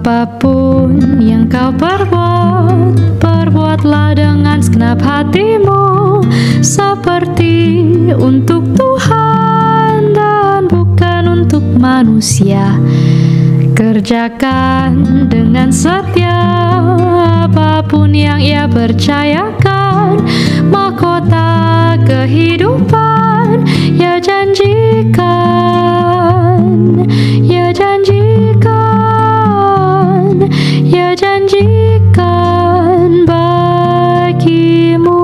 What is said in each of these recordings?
Apapun yang kau perbuat, perbuatlah dengan segenap hatimu, seperti untuk Tuhan dan bukan untuk manusia. Kerjakan dengan setia apapun yang ia percayakan, mahkota kehidupan ia janjikan, ia janjikan, ia janjikan bagimu.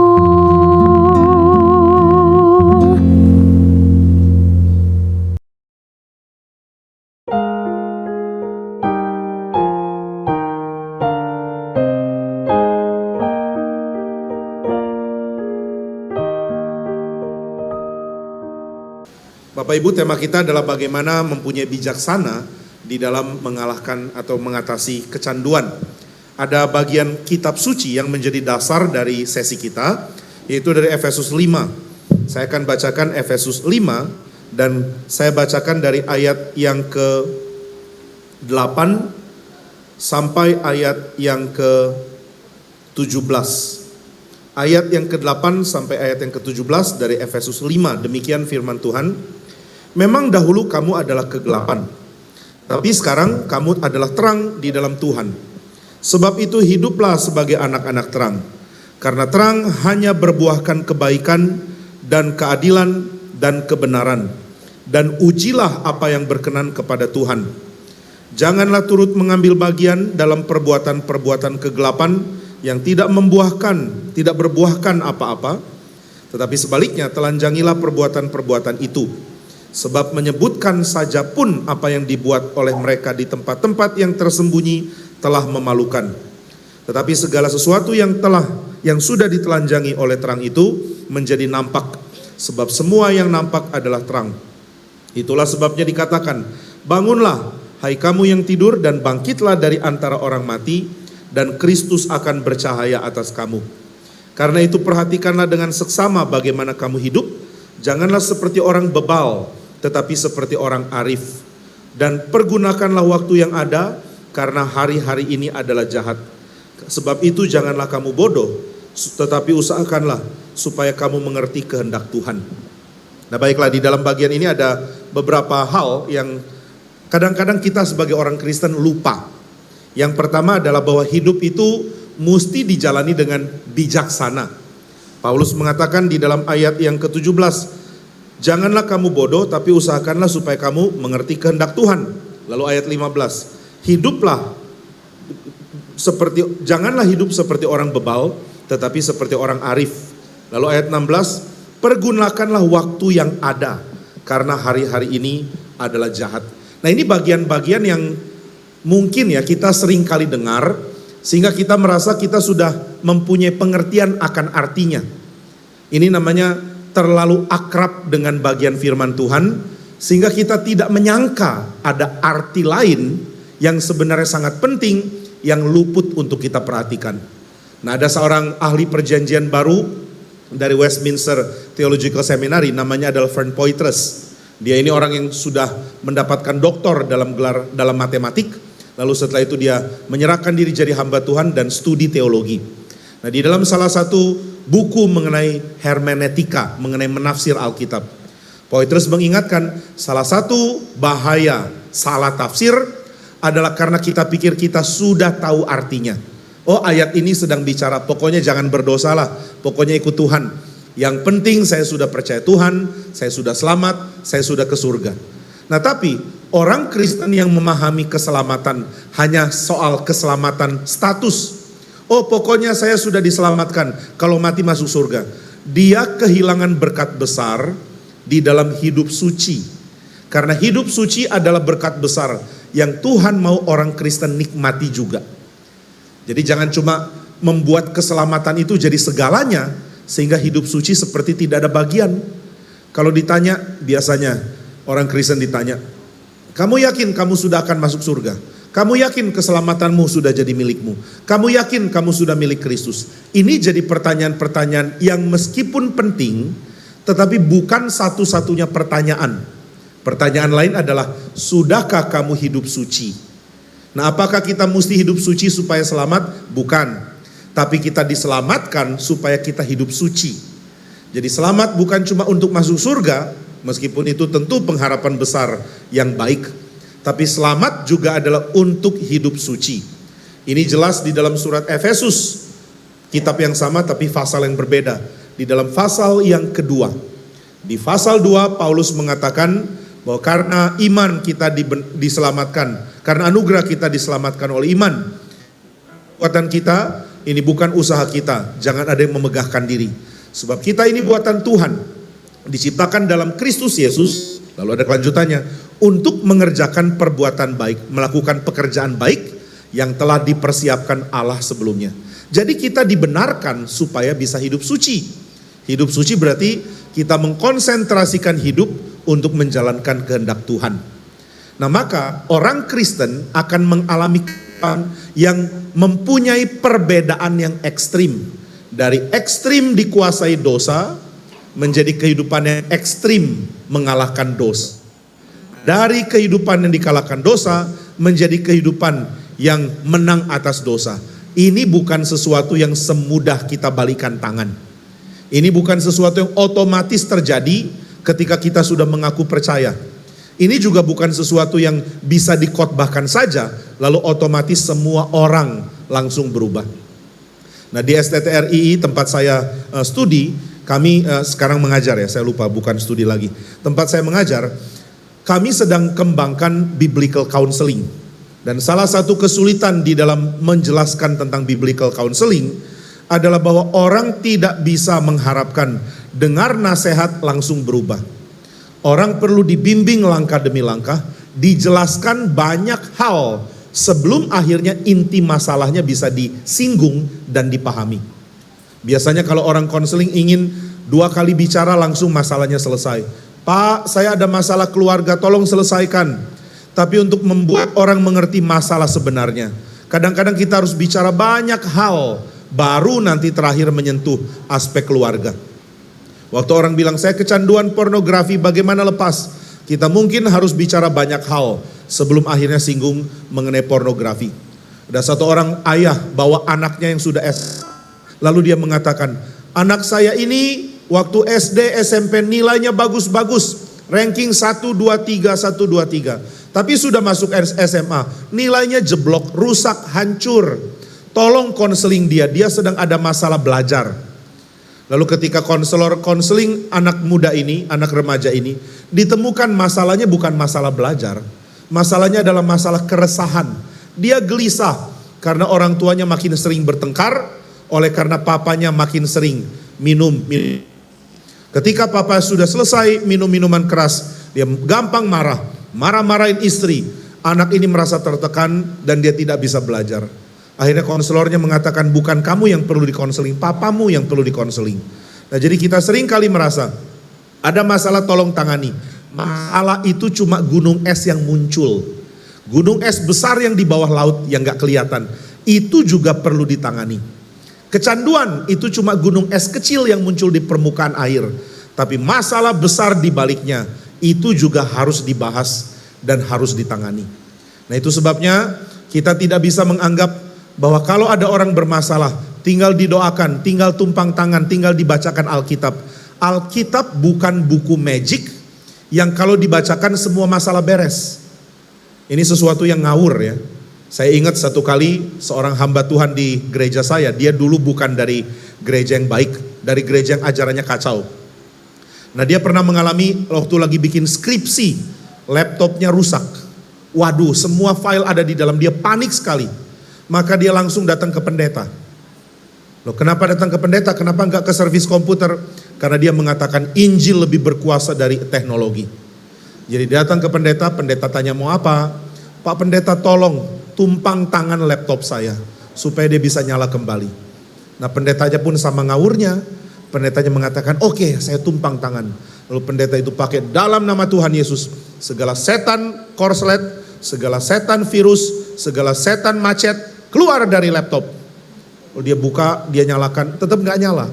Bapak Ibu, tema kita adalah bagaimana mempunyai bijaksana di dalam mengalahkan atau mengatasi kecanduan. Ada bagian kitab suci yang menjadi dasar dari sesi kita, yaitu dari Efesus 5. Saya akan bacakan Efesus 5 dan saya bacakan dari ayat yang ke-8 sampai ayat yang ke-17. Ayat yang ke-8 sampai ayat yang ke-17 dari Efesus 5. Demikian firman Tuhan. Memang dahulu kamu adalah kegelapan, tapi sekarang kamu adalah terang di dalam Tuhan. Sebab itu hiduplah sebagai anak-anak terang. Karena terang hanya berbuahkan kebaikan dan keadilan dan kebenaran. Dan ujilah apa yang berkenan kepada Tuhan. Janganlah turut mengambil bagian dalam perbuatan-perbuatan kegelapan yang tidak berbuahkan apa-apa. Tetapi sebaliknya telanjangilah perbuatan-perbuatan itu. Sebab menyebutkan saja pun apa yang dibuat oleh mereka di tempat-tempat yang tersembunyi telah memalukan. Tetapi segala sesuatu yang sudah ditelanjangi oleh terang itu menjadi nampak. Sebab semua yang nampak adalah terang. Itulah sebabnya dikatakan, bangunlah hai kamu yang tidur dan bangkitlah dari antara orang mati, dan Kristus akan bercahaya atas kamu. Karena itu perhatikanlah dengan seksama bagaimana kamu hidup. Janganlah seperti orang bebal, tetapi seperti orang arif. Dan pergunakanlah waktu yang ada, karena hari-hari ini adalah jahat. Sebab itu janganlah kamu bodoh, tetapi usahakanlah supaya kamu mengerti kehendak Tuhan. Nah baiklah, di dalam bagian ini ada beberapa hal yang kadang-kadang kita sebagai orang Kristen lupa. Yang pertama adalah bahwa hidup itu mesti dijalani dengan bijaksana. Paulus mengatakan di dalam ayat yang ke-17, janganlah kamu bodoh, tapi usahakanlah supaya kamu mengerti kehendak Tuhan. Lalu ayat 15, janganlah hidup seperti orang bebal, tetapi seperti orang arif. Lalu ayat 16, pergunakanlah waktu yang ada, karena hari-hari ini adalah jahat. Nah ini bagian-bagian yang mungkin ya kita sering kali dengar, sehingga kita merasa kita sudah mempunyai pengertian akan artinya. Ini namanya terlalu akrab dengan bagian firman Tuhan, sehingga kita tidak menyangka ada arti lain yang sebenarnya sangat penting, yang luput untuk kita perhatikan. Nah ada seorang ahli perjanjian baru dari Westminster Theological Seminary, namanya adalah Fern Poitras. Dia ini orang yang sudah mendapatkan doktor dalam matematik. Lalu setelah itu dia menyerahkan diri jadi hamba Tuhan dan studi teologi. Nah di dalam salah satu buku mengenai hermeneutika, mengenai menafsir Alkitab, Poitras mengingatkan salah satu bahaya salah tafsir adalah karena kita pikir kita sudah tahu artinya. Oh ayat ini sedang bicara pokoknya jangan berdosalah, pokoknya ikut Tuhan. Yang penting saya sudah percaya Tuhan, saya sudah selamat, saya sudah ke surga. Nah tapi orang Kristen yang memahami keselamatan hanya soal keselamatan status. Oh pokoknya saya sudah diselamatkan, kalau mati masuk surga. Dia kehilangan berkat besar di dalam hidup suci. Karena hidup suci adalah berkat besar yang Tuhan mau orang Kristen nikmati juga. Jadi jangan cuma membuat keselamatan itu jadi segalanya, sehingga hidup suci seperti tidak ada bagian. Kalau ditanya, biasanya orang Kristen ditanya, kamu yakin kamu sudah akan masuk surga? Kamu yakin keselamatanmu sudah jadi milikmu? Kamu yakin kamu sudah milik Kristus? Ini jadi pertanyaan-pertanyaan yang meskipun penting, tetapi bukan satu-satunya pertanyaan. Pertanyaan lain adalah, sudahkah kamu hidup suci? Nah, apakah kita mesti hidup suci supaya selamat? Bukan. Tapi kita diselamatkan supaya kita hidup suci. Jadi selamat bukan cuma untuk masuk surga, meskipun itu tentu pengharapan besar yang baik. Tapi selamat juga adalah untuk hidup suci. Ini jelas di dalam surat Efesus, kitab yang sama tapi pasal yang berbeda. Di dalam pasal yang kedua. Di pasal 2 Paulus mengatakan bahwa karena iman kita diselamatkan, karena anugerah kita diselamatkan oleh iman. Kekuatan kita ini bukan usaha kita, jangan ada yang memegahkan diri. Sebab kita ini buatan Tuhan, diciptakan dalam Kristus Yesus, lalu ada kelanjutannya, untuk mengerjakan perbuatan baik, melakukan pekerjaan baik yang telah dipersiapkan Allah sebelumnya. Jadi kita dibenarkan supaya bisa hidup suci. Hidup suci berarti kita mengkonsentrasikan hidup untuk menjalankan kehendak Tuhan. Nah, maka orang Kristen akan mengalami kehidupan yang mempunyai perbedaan yang ekstrim. Dari ekstrim dikuasai dosa menjadi kehidupan yang ekstrim mengalahkan dosa. Dari kehidupan yang dikalahkan dosa menjadi kehidupan yang menang atas dosa. Ini bukan sesuatu yang semudah kita balikan tangan. Ini bukan sesuatu yang otomatis terjadi ketika kita sudah mengaku percaya. Ini juga bukan sesuatu yang bisa dikhotbahkan saja lalu otomatis semua orang langsung berubah. Nah, di STTRII tempat saya studi, kami sekarang mengajar ya, saya lupa bukan studi lagi. Tempat saya mengajar, kami sedang kembangkan biblical counseling. Dan salah satu kesulitan di dalam menjelaskan tentang biblical counseling adalah bahwa orang tidak bisa mengharapkan dengar nasihat langsung berubah. Orang perlu dibimbing langkah demi langkah, dijelaskan banyak hal sebelum akhirnya inti masalahnya bisa disinggung dan dipahami. Biasanya kalau orang konseling ingin 2 kali bicara langsung masalahnya selesai. Pak, saya ada masalah keluarga, tolong selesaikan. Tapi untuk membuat orang mengerti masalah sebenarnya, kadang-kadang kita harus bicara banyak hal, baru nanti terakhir menyentuh aspek keluarga. Waktu orang bilang, saya kecanduan pornografi, bagaimana lepas? Kita mungkin harus bicara banyak hal sebelum akhirnya singgung mengenai pornografi. Ada satu orang ayah bawa anaknya yang sudah lalu dia mengatakan, anak saya ini waktu SD, SMP nilainya bagus-bagus, ranking 1, 2, 3, 1, 2, 3. Tapi sudah masuk SMA, nilainya jeblok, rusak, hancur. Tolong konseling dia sedang ada masalah belajar. Lalu ketika konseling anak muda ini, anak remaja ini, ditemukan masalahnya bukan masalah belajar. Masalahnya adalah masalah keresahan. Dia gelisah karena orang tuanya makin sering bertengkar, oleh karena papanya makin sering minum. Ketika papa sudah selesai minum minuman keras, dia gampang marah-marahin istri. Anak ini merasa tertekan dan dia tidak bisa belajar. Akhirnya konselornya mengatakan, bukan kamu yang perlu dikonseling, papamu yang perlu dikonseling. Nah, jadi kita sering kali merasa ada masalah, tolong tangani. Masalah itu cuma gunung es yang muncul. Gunung es besar yang di bawah laut yang gak kelihatan. Itu juga perlu ditangani. Kecanduan itu cuma gunung es kecil yang muncul di permukaan air. Tapi masalah besar di baliknya itu juga harus dibahas dan harus ditangani. Nah, itu sebabnya kita tidak bisa menganggap bahwa kalau ada orang bermasalah tinggal didoakan, tinggal tumpang tangan, tinggal dibacakan Alkitab. Alkitab bukan buku magic yang kalau dibacakan semua masalah beres. Ini sesuatu yang ngawur ya. Saya ingat satu kali seorang hamba Tuhan di gereja saya, dia dulu bukan dari gereja yang baik, dari gereja yang ajarannya kacau. Nah, dia pernah mengalami waktu lagi bikin skripsi, laptopnya rusak. Waduh, semua file ada di dalam, dia panik sekali. Maka dia langsung datang ke pendeta. Loh, kenapa datang ke pendeta? Kenapa enggak ke servis komputer? Karena dia mengatakan Injil lebih berkuasa dari teknologi. Jadi dia datang ke pendeta, pendeta tanya mau apa? Pak pendeta tolong tumpang tangan laptop saya supaya dia bisa nyala kembali. Nah, pendetanya pun sama ngawurnya. Pendetanya mengatakan, oke, saya tumpang tangan. Lalu pendeta itu pakai dalam nama Tuhan Yesus, segala setan korslet, segala setan virus, segala setan macet keluar dari laptop. Lalu dia buka, dia nyalakan, tetap gak nyala.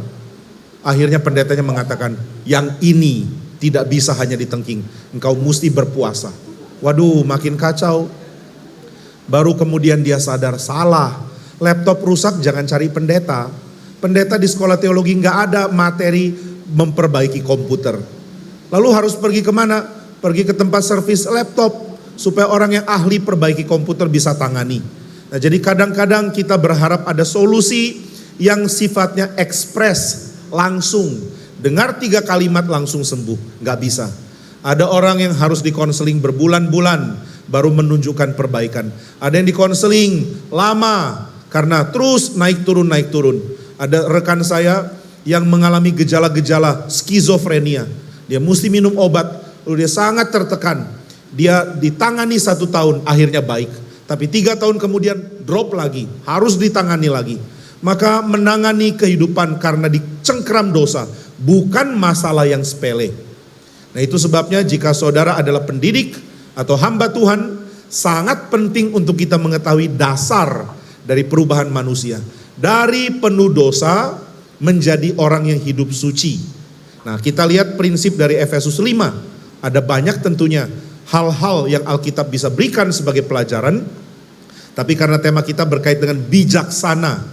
Akhirnya pendetanya mengatakan, yang ini tidak bisa hanya ditengking, engkau mesti berpuasa. Waduh, makin kacau. Baru kemudian dia sadar salah. Laptop rusak jangan cari pendeta. Pendeta di sekolah teologi nggak ada materi memperbaiki komputer. Lalu harus pergi kemana? Pergi ke tempat servis laptop supaya orang yang ahli perbaiki komputer bisa tangani. Nah, jadi kadang-kadang kita berharap ada solusi yang sifatnya ekspres, langsung. Dengar 3 kalimat langsung sembuh, nggak bisa. Ada orang yang harus dikonseling berbulan-bulan baru menunjukkan perbaikan. Ada yang dikonseling lama karena terus naik turun. Ada rekan saya yang mengalami gejala-gejala skizofrenia. Dia mesti minum obat, lalu dia sangat tertekan. Dia ditangani 1 tahun, akhirnya baik. Tapi 3 tahun kemudian drop lagi, harus ditangani lagi. Maka menangani kehidupan karena dicengkram dosa, bukan masalah yang sepele. Nah, itu sebabnya jika saudara adalah pendidik atau hamba Tuhan, sangat penting untuk kita mengetahui dasar dari perubahan manusia. Dari penuh dosa menjadi orang yang hidup suci. Nah, kita lihat prinsip dari Efesus 5. Ada banyak tentunya hal-hal yang Alkitab bisa berikan sebagai pelajaran. Tapi karena tema kita berkait dengan bijaksana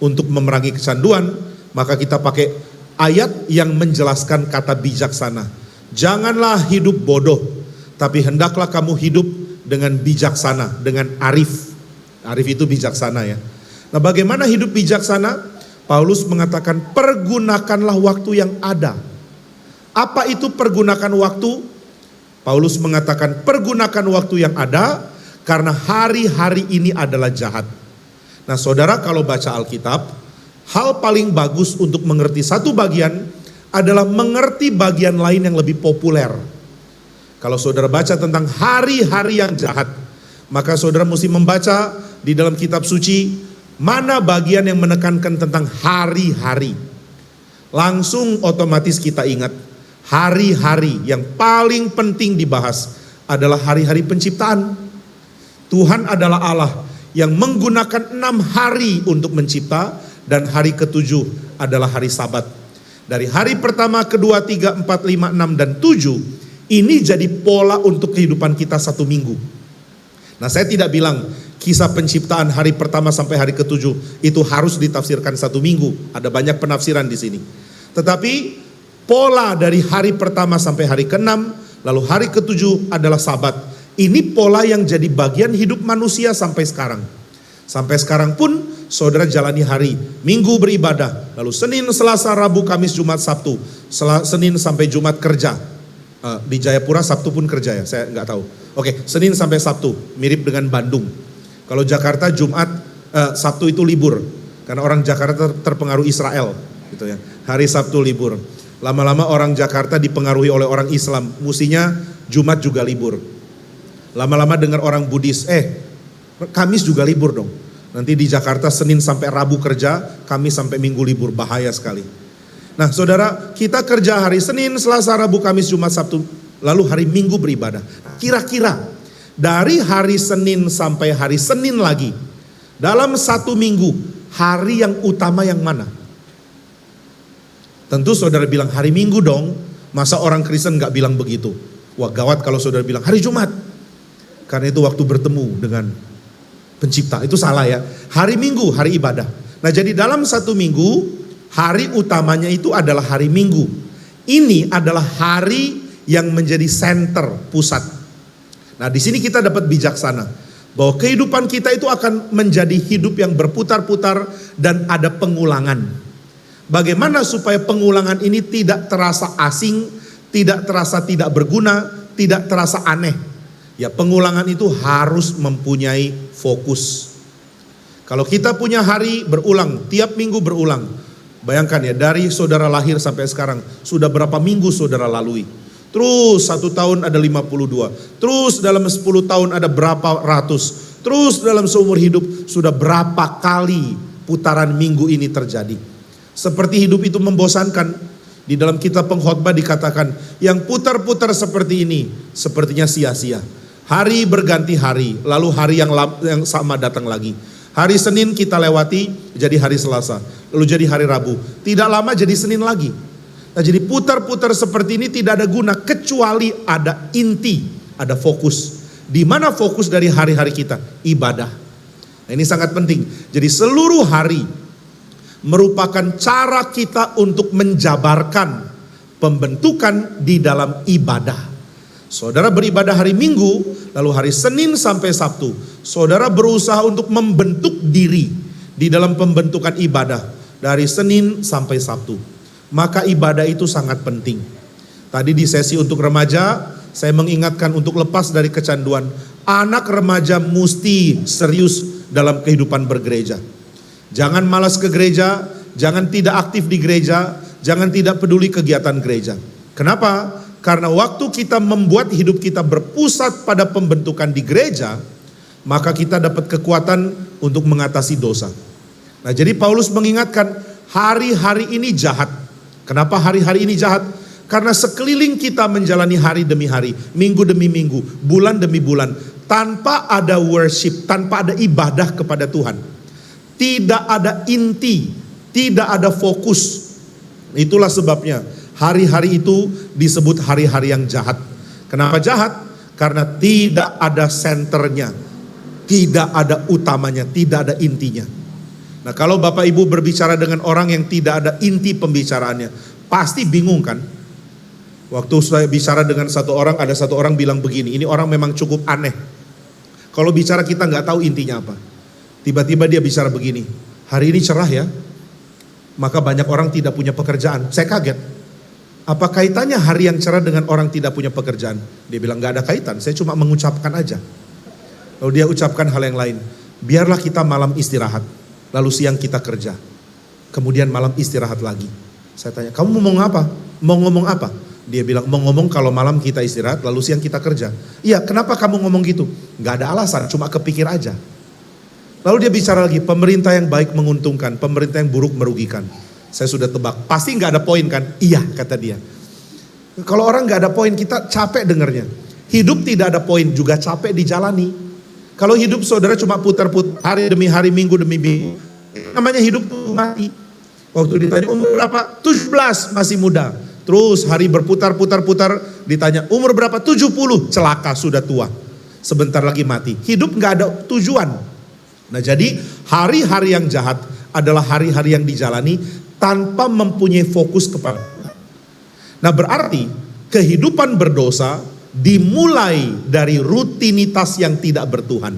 untuk memerangi kecanduan, maka kita pakai ayat yang menjelaskan kata bijaksana. Janganlah hidup bodoh, tapi hendaklah kamu hidup dengan bijaksana, dengan arif. Arif itu bijaksana ya. Nah, bagaimana hidup bijaksana? Paulus mengatakan pergunakanlah waktu yang ada. Apa itu pergunakan waktu? Paulus mengatakan pergunakan waktu yang ada karena hari-hari ini adalah jahat. Nah, saudara kalau baca Alkitab, hal paling bagus untuk mengerti satu bagian adalah mengerti bagian lain yang lebih populer. Kalau saudara baca tentang hari-hari yang jahat, maka saudara mesti membaca di dalam kitab suci mana bagian yang menekankan tentang hari-hari. Langsung otomatis kita ingat hari-hari yang paling penting dibahas adalah hari-hari penciptaan. Tuhan adalah Allah yang menggunakan 6 hari untuk mencipta, dan hari ke-7 adalah hari Sabat. Dari hari pertama, kedua, 3, 4, 5, 6, dan 7 ini jadi pola untuk kehidupan kita 1 minggu. Nah, saya tidak bilang kisah penciptaan hari pertama sampai hari ke-7 itu harus ditafsirkan 1 minggu. Ada banyak penafsiran di sini. Tetapi pola dari hari pertama sampai hari ke-6, lalu hari ke-7 adalah Sabat. Ini pola yang jadi bagian hidup manusia sampai sekarang. Sampai sekarang pun saudara jalani hari Minggu beribadah, lalu Senin, Selasa, Rabu, Kamis, Jumat, Sabtu. Senin sampai Jumat kerja. Di Jayapura Sabtu pun kerja ya, saya nggak tahu. Oke, Senin sampai Sabtu, mirip dengan Bandung. Kalau Jakarta Jumat, Sabtu itu libur, karena orang Jakarta terpengaruh Israel, gitu ya. Hari Sabtu libur. Lama-lama orang Jakarta dipengaruhi oleh orang Islam, mestinya Jumat juga libur. Lama-lama dengar orang Buddhis, Kamis juga libur dong. Nanti di Jakarta Senin sampai Rabu kerja, Kamis sampai Minggu libur, bahaya sekali. Nah, saudara, kita kerja hari Senin, Selasa, Rabu, Kamis, Jumat, Sabtu, lalu hari Minggu beribadah. Kira-kira dari hari Senin sampai hari Senin lagi, dalam 1 minggu, hari yang utama yang mana? Tentu saudara bilang hari Minggu dong. Masa orang Kristen gak bilang begitu? Wah, gawat kalau saudara bilang hari Jumat, karena itu waktu bertemu dengan pencipta. Itu salah ya. Hari Minggu, hari ibadah. Nah, jadi dalam 1 minggu, hari utamanya itu adalah hari Minggu. Ini adalah hari yang menjadi center, pusat. Nah, di sini kita dapat bijaksana bahwa kehidupan kita itu akan menjadi hidup yang berputar-putar dan ada pengulangan. Bagaimana supaya pengulangan ini tidak terasa asing, tidak terasa tidak berguna, tidak terasa aneh? Ya, pengulangan itu harus mempunyai fokus. Kalau kita punya hari berulang, tiap minggu berulang. Bayangkan ya, dari saudara lahir sampai sekarang, sudah berapa minggu saudara lalui. Terus 1 tahun ada 52. Terus dalam 10 tahun ada berapa ratus. Terus dalam seumur hidup sudah berapa kali putaran minggu ini terjadi. Seperti hidup itu membosankan. Di dalam kitab pengkhotbah dikatakan, yang putar-putar seperti ini sepertinya sia-sia. Hari berganti hari, lalu hari yang sama datang lagi. Hari Senin kita lewati, jadi hari Selasa. Lalu jadi hari Rabu. Tidak lama jadi Senin lagi. Nah, jadi putar-putar seperti ini tidak ada guna, kecuali ada inti, ada fokus. Di mana fokus dari hari-hari kita? Ibadah. Nah, ini sangat penting. Jadi seluruh hari merupakan cara kita untuk menjabarkan pembentukan di dalam ibadah. Saudara beribadah hari Minggu, lalu hari Senin sampai Sabtu, saudara berusaha untuk membentuk diri di dalam pembentukan ibadah dari Senin sampai Sabtu. Maka ibadah itu sangat penting. Tadi di sesi untuk remaja, saya mengingatkan untuk lepas dari kecanduan. Anak remaja mesti serius dalam kehidupan bergereja. Jangan malas ke gereja, jangan tidak aktif di gereja, jangan tidak peduli kegiatan gereja. Kenapa? Karena waktu kita membuat hidup kita berpusat pada pembentukan di gereja, maka kita dapat kekuatan untuk mengatasi dosa. Nah, jadi Paulus mengingatkan hari-hari ini jahat. Kenapa hari-hari ini jahat? Karena sekeliling kita menjalani hari demi hari, minggu demi minggu, bulan demi bulan, tanpa ada worship, tanpa ada ibadah kepada Tuhan. Tidak ada inti, tidak ada fokus. Itulah sebabnya hari-hari itu disebut hari-hari yang jahat. Kenapa jahat? Karena tidak ada senternya, tidak ada utamanya, tidak ada intinya. Nah, kalau Bapak Ibu berbicara dengan orang yang tidak ada inti pembicaraannya, pasti bingung kan? Waktu saya bicara dengan satu orang, ada satu orang bilang begini, ini orang memang cukup aneh. Kalau bicara kita nggak tahu intinya apa. Tiba-tiba dia bicara begini, hari ini cerah ya, maka banyak orang tidak punya pekerjaan. Saya kaget. Apa kaitannya hari yang cerah dengan orang tidak punya pekerjaan? Dia bilang nggak ada kaitan, saya cuma mengucapkan aja. Lalu dia ucapkan hal yang lain. Biarlah kita malam istirahat, lalu siang kita kerja. Kemudian malam istirahat lagi. Saya tanya, kamu mau ngomong apa? Mau ngomong apa? Dia bilang, mau ngomong kalau malam kita istirahat, lalu siang kita kerja. Iya, kenapa kamu ngomong gitu? Gak ada alasan, cuma kepikir aja. Lalu dia bicara lagi, pemerintah yang baik menguntungkan, pemerintah yang buruk merugikan. Saya sudah tebak, pasti gak ada poin kan? Iya, kata dia. Kalau orang gak ada poin, kita capek dengernya. Hidup tidak ada poin, juga capek dijalani. Kalau hidup saudara cuma putar-putar hari demi hari, minggu demi minggu, namanya hidup tuh mati. Waktu ditanya umur berapa? 17, masih muda. Terus hari berputar-putar-putar, ditanya umur berapa? 70, celaka sudah tua. Sebentar lagi mati. Hidup gak ada tujuan. Nah, jadi hari-hari yang jahat adalah hari-hari yang dijalani tanpa mempunyai fokus kepada Tuhan. Nah, berarti kehidupan berdosa dimulai dari rutinitas yang tidak bertuhan.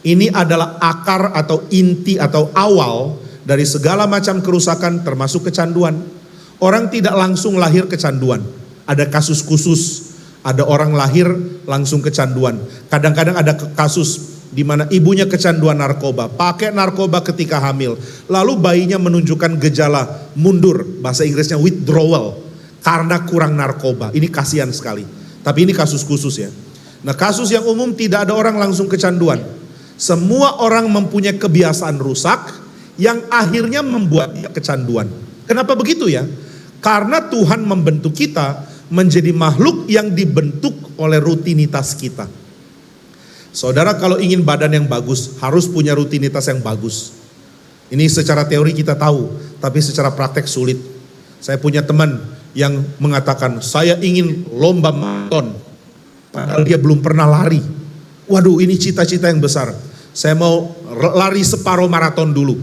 Ini adalah akar atau inti atau awal dari segala macam kerusakan termasuk kecanduan. Orang tidak langsung lahir kecanduan. Ada kasus khusus, ada orang lahir langsung kecanduan. Kadang-kadang ada kasus di mana ibunya kecanduan narkoba, pakai narkoba ketika hamil. Lalu bayinya menunjukkan gejala mundur, bahasa Inggrisnya withdrawal, karena kurang narkoba. Ini kasihan sekali. Tapi ini kasus khusus ya. Nah, kasus yang umum tidak ada orang langsung kecanduan. Semua orang mempunyai kebiasaan rusak yang akhirnya membuat dia kecanduan. Kenapa begitu ya? Karena Tuhan membentuk kita menjadi makhluk yang dibentuk oleh rutinitas kita. Saudara, kalau ingin badan yang bagus, harus punya rutinitas yang bagus. Ini secara teori kita tahu, tapi secara praktek sulit. Saya punya teman yang mengatakan, saya ingin lomba maraton, padahal dia belum pernah lari. Waduh, ini cita-cita yang besar. Saya mau lari separuh maraton dulu,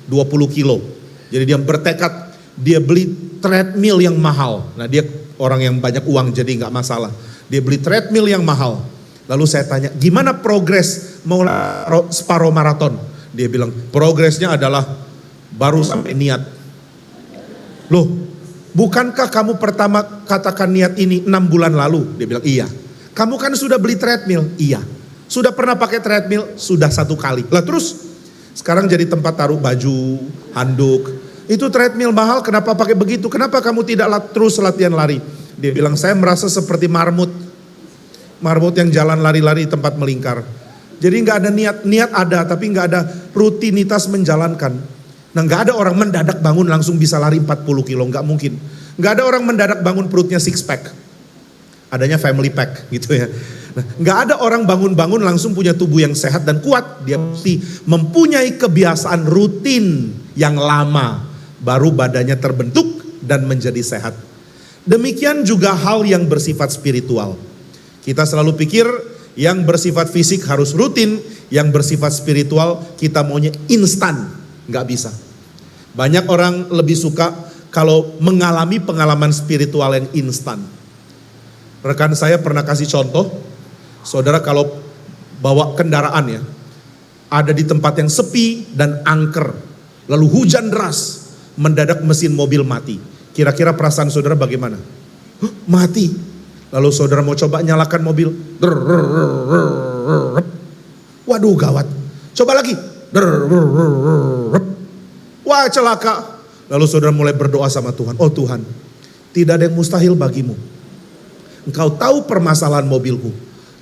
20 kilo. Jadi dia bertekad, dia beli treadmill yang mahal. Nah, dia orang yang banyak uang jadi nggak masalah. Dia beli treadmill yang mahal. Lalu saya tanya, gimana progres mau separuh maraton? Dia bilang, progresnya adalah baru sampai niat. Loh, bukankah kamu pertama katakan niat ini 6 bulan lalu? Dia bilang, iya. Kamu kan sudah beli treadmill? Iya. Sudah pernah pakai treadmill? Sudah 1 kali. Lah terus, sekarang jadi tempat taruh baju, handuk. Itu treadmill mahal, kenapa pakai begitu? Kenapa kamu tidak terus latihan lari? Dia bilang, saya merasa seperti marmut. Marmut yang jalan lari-lari di tempat melingkar. Jadi gak ada niat ada, tapi gak ada rutinitas menjalankan. Nah, gak ada orang mendadak bangun langsung bisa lari 40 kilo, gak mungkin. Gak ada orang mendadak bangun perutnya 6 pack. Adanya family pack gitu ya. Nah, gak ada orang bangun-bangun langsung punya tubuh yang sehat dan kuat. Dia mesti mempunyai kebiasaan rutin yang lama. Baru badannya terbentuk dan menjadi sehat. Demikian juga hal yang bersifat spiritual. Kita selalu pikir Yang bersifat fisik harus rutin, yang bersifat spiritual kita maunya instan, nggak bisa. Banyak orang lebih suka kalau mengalami pengalaman spiritual yang instan. Rekan saya pernah kasih contoh, saudara kalau bawa kendaraan ya, ada di tempat yang sepi dan angker, lalu hujan deras, mendadak mesin mobil mati. Kira-kira perasaan saudara bagaimana? Huh, mati. Lalu saudara mau coba nyalakan mobil. Waduh gawat. Coba lagi. Wah celaka. Lalu saudara mulai berdoa sama Tuhan. Oh Tuhan, tidak ada yang mustahil bagimu. Engkau tahu permasalahan mobilku.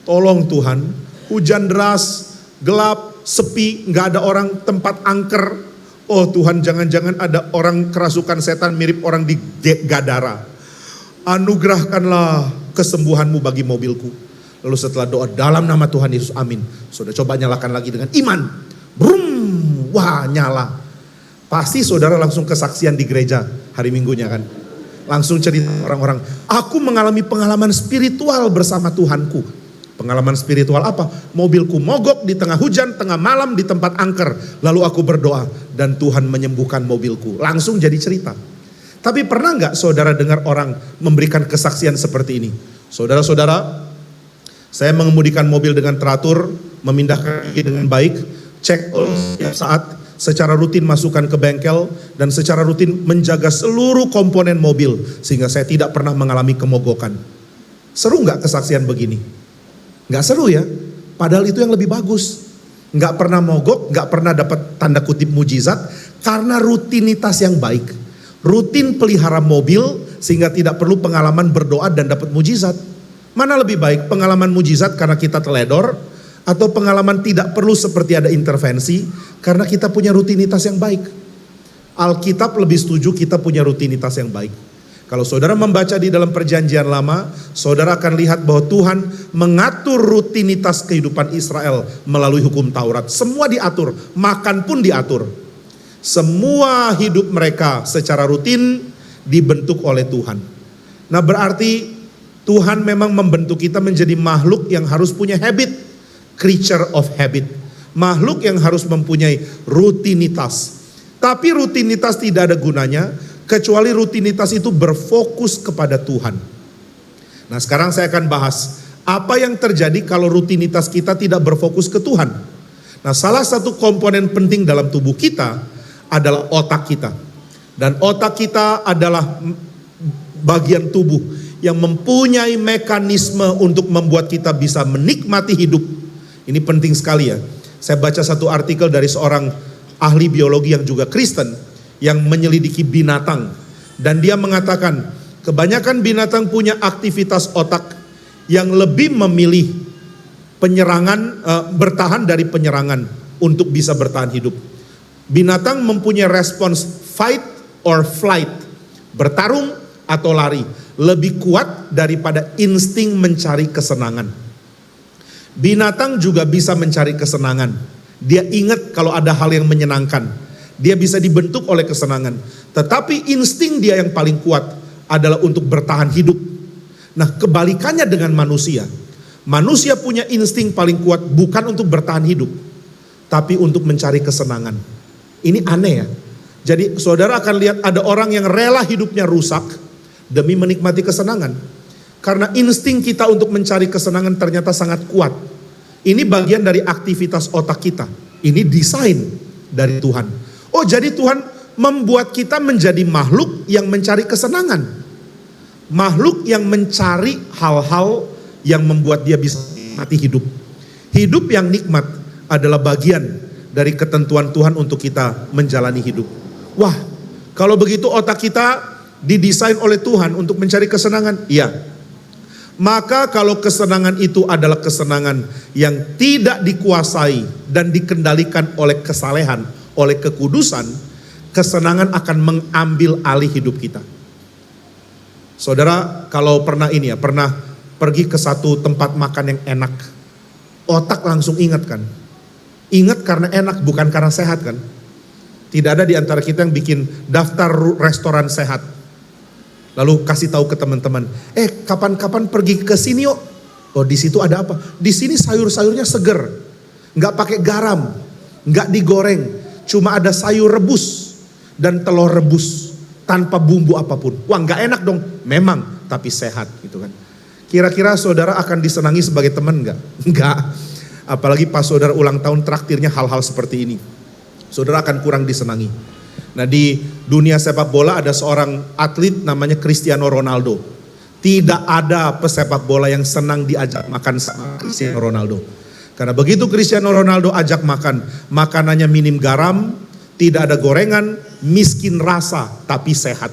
Tolong Tuhan, hujan deras, gelap, sepi, gak ada orang, tempat angker. Oh Tuhan, jangan-jangan ada orang kerasukan setan mirip orang di Gadara. Anugerahkanlah kesembuhanmu bagi mobilku. Lalu setelah doa dalam nama Tuhan Yesus, amin. Saudara coba nyalakan lagi dengan iman. Brum, wah nyala. Pasti saudara langsung kesaksian di gereja hari Minggunya kan. Langsung cerita orang-orang, aku mengalami pengalaman spiritual bersama Tuhanku. Pengalaman spiritual apa? Mobilku mogok di tengah hujan, tengah malam di tempat angker. Lalu aku berdoa dan Tuhan menyembuhkan mobilku. Langsung jadi cerita. Tapi pernah nggak saudara dengar orang memberikan kesaksian seperti ini? Saudara-saudara, saya mengemudikan mobil dengan teratur, memindahkan dengan baik, cek setiap saat, secara rutin masukkan ke bengkel, dan secara rutin menjaga seluruh komponen mobil, sehingga saya tidak pernah mengalami kemogokan. Seru nggak kesaksian begini? Nggak seru ya? Padahal itu yang lebih bagus. Nggak pernah mogok, nggak pernah dapat tanda kutip mujizat, karena rutinitas yang baik. Rutin pelihara mobil sehingga tidak perlu pengalaman berdoa dan dapat mujizat. Mana lebih baik, pengalaman mujizat karena kita teledor, atau pengalaman tidak perlu seperti ada intervensi karena kita punya rutinitas yang baik? Alkitab lebih setuju kita punya rutinitas yang baik. Kalau saudara membaca di dalam perjanjian lama, saudara akan lihat bahwa Tuhan mengatur rutinitas kehidupan Israel melalui hukum Taurat. Semua diatur, makan pun diatur. Semua hidup mereka secara rutin dibentuk oleh Tuhan. Nah berarti Tuhan memang membentuk kita menjadi makhluk yang harus punya habit, creature of habit. Makhluk yang harus mempunyai rutinitas. Tapi rutinitas tidak ada gunanya kecuali rutinitas itu berfokus kepada Tuhan. Nah sekarang saya akan bahas apa yang terjadi kalau rutinitas kita tidak berfokus ke Tuhan. Nah salah satu komponen penting dalam tubuh kita adalah otak kita. Dan otak kita adalah bagian tubuh yang mempunyai mekanisme untuk membuat kita bisa menikmati hidup. Ini penting sekali ya. Saya baca satu artikel dari seorang ahli biologi yang juga Kristen yang menyelidiki binatang, dan dia mengatakan kebanyakan binatang punya aktivitas otak yang lebih memilih penyerangan, bertahan dari penyerangan untuk bisa bertahan hidup. Binatang mempunyai respons fight or flight, bertarung atau lari, lebih kuat daripada insting mencari kesenangan. Binatang juga bisa mencari kesenangan. Dia ingat kalau ada hal yang menyenangkan. Dia bisa dibentuk oleh kesenangan. Tetapi insting dia yang paling kuat adalah untuk bertahan hidup. Nah kebalikannya dengan manusia. Manusia punya insting paling kuat bukan untuk bertahan hidup, tapi untuk mencari kesenangan. Ini aneh ya. Jadi saudara akan lihat ada orang yang rela hidupnya rusak demi menikmati kesenangan. Karena insting kita untuk mencari kesenangan ternyata sangat kuat. Ini bagian dari aktivitas otak kita. Ini desain dari Tuhan. Oh jadi Tuhan membuat kita menjadi makhluk yang mencari kesenangan. Makhluk yang mencari hal-hal yang membuat dia bisa menikmati hidup. Hidup yang nikmat adalah bagian dari ketentuan Tuhan untuk kita menjalani hidup. Wah, kalau begitu otak kita didesain oleh Tuhan untuk mencari kesenangan? Iya. Maka kalau kesenangan itu adalah kesenangan yang tidak dikuasai dan dikendalikan oleh kesalehan, oleh kekudusan, kesenangan akan mengambil alih hidup kita. Saudara, kalau pernah pernah pergi ke satu tempat makan yang enak, otak langsung ingat kan? Ingat karena enak, bukan karena sehat kan? Tidak ada di antara kita yang bikin daftar restoran sehat. Lalu kasih tahu ke teman-teman, kapan-kapan pergi ke sini yuk. Oh, di situ ada apa? Di sini sayur-sayurnya seger, nggak pakai garam, nggak digoreng, cuma ada sayur rebus dan telur rebus tanpa bumbu apapun. Wah, nggak enak dong. Memang, tapi sehat gitu kan. Kira-kira saudara akan disenangi sebagai teman nggak? Nggak. Apalagi pas saudara ulang tahun traktirnya hal-hal seperti ini. Saudara akan kurang disenangi. Nah, di dunia sepak bola ada seorang atlet namanya Cristiano Ronaldo. Tidak ada pesepak bola yang senang diajak makan sama Cristiano Ronaldo. Karena begitu Cristiano Ronaldo ajak makan, makanannya minim garam, tidak ada gorengan, miskin rasa tapi sehat.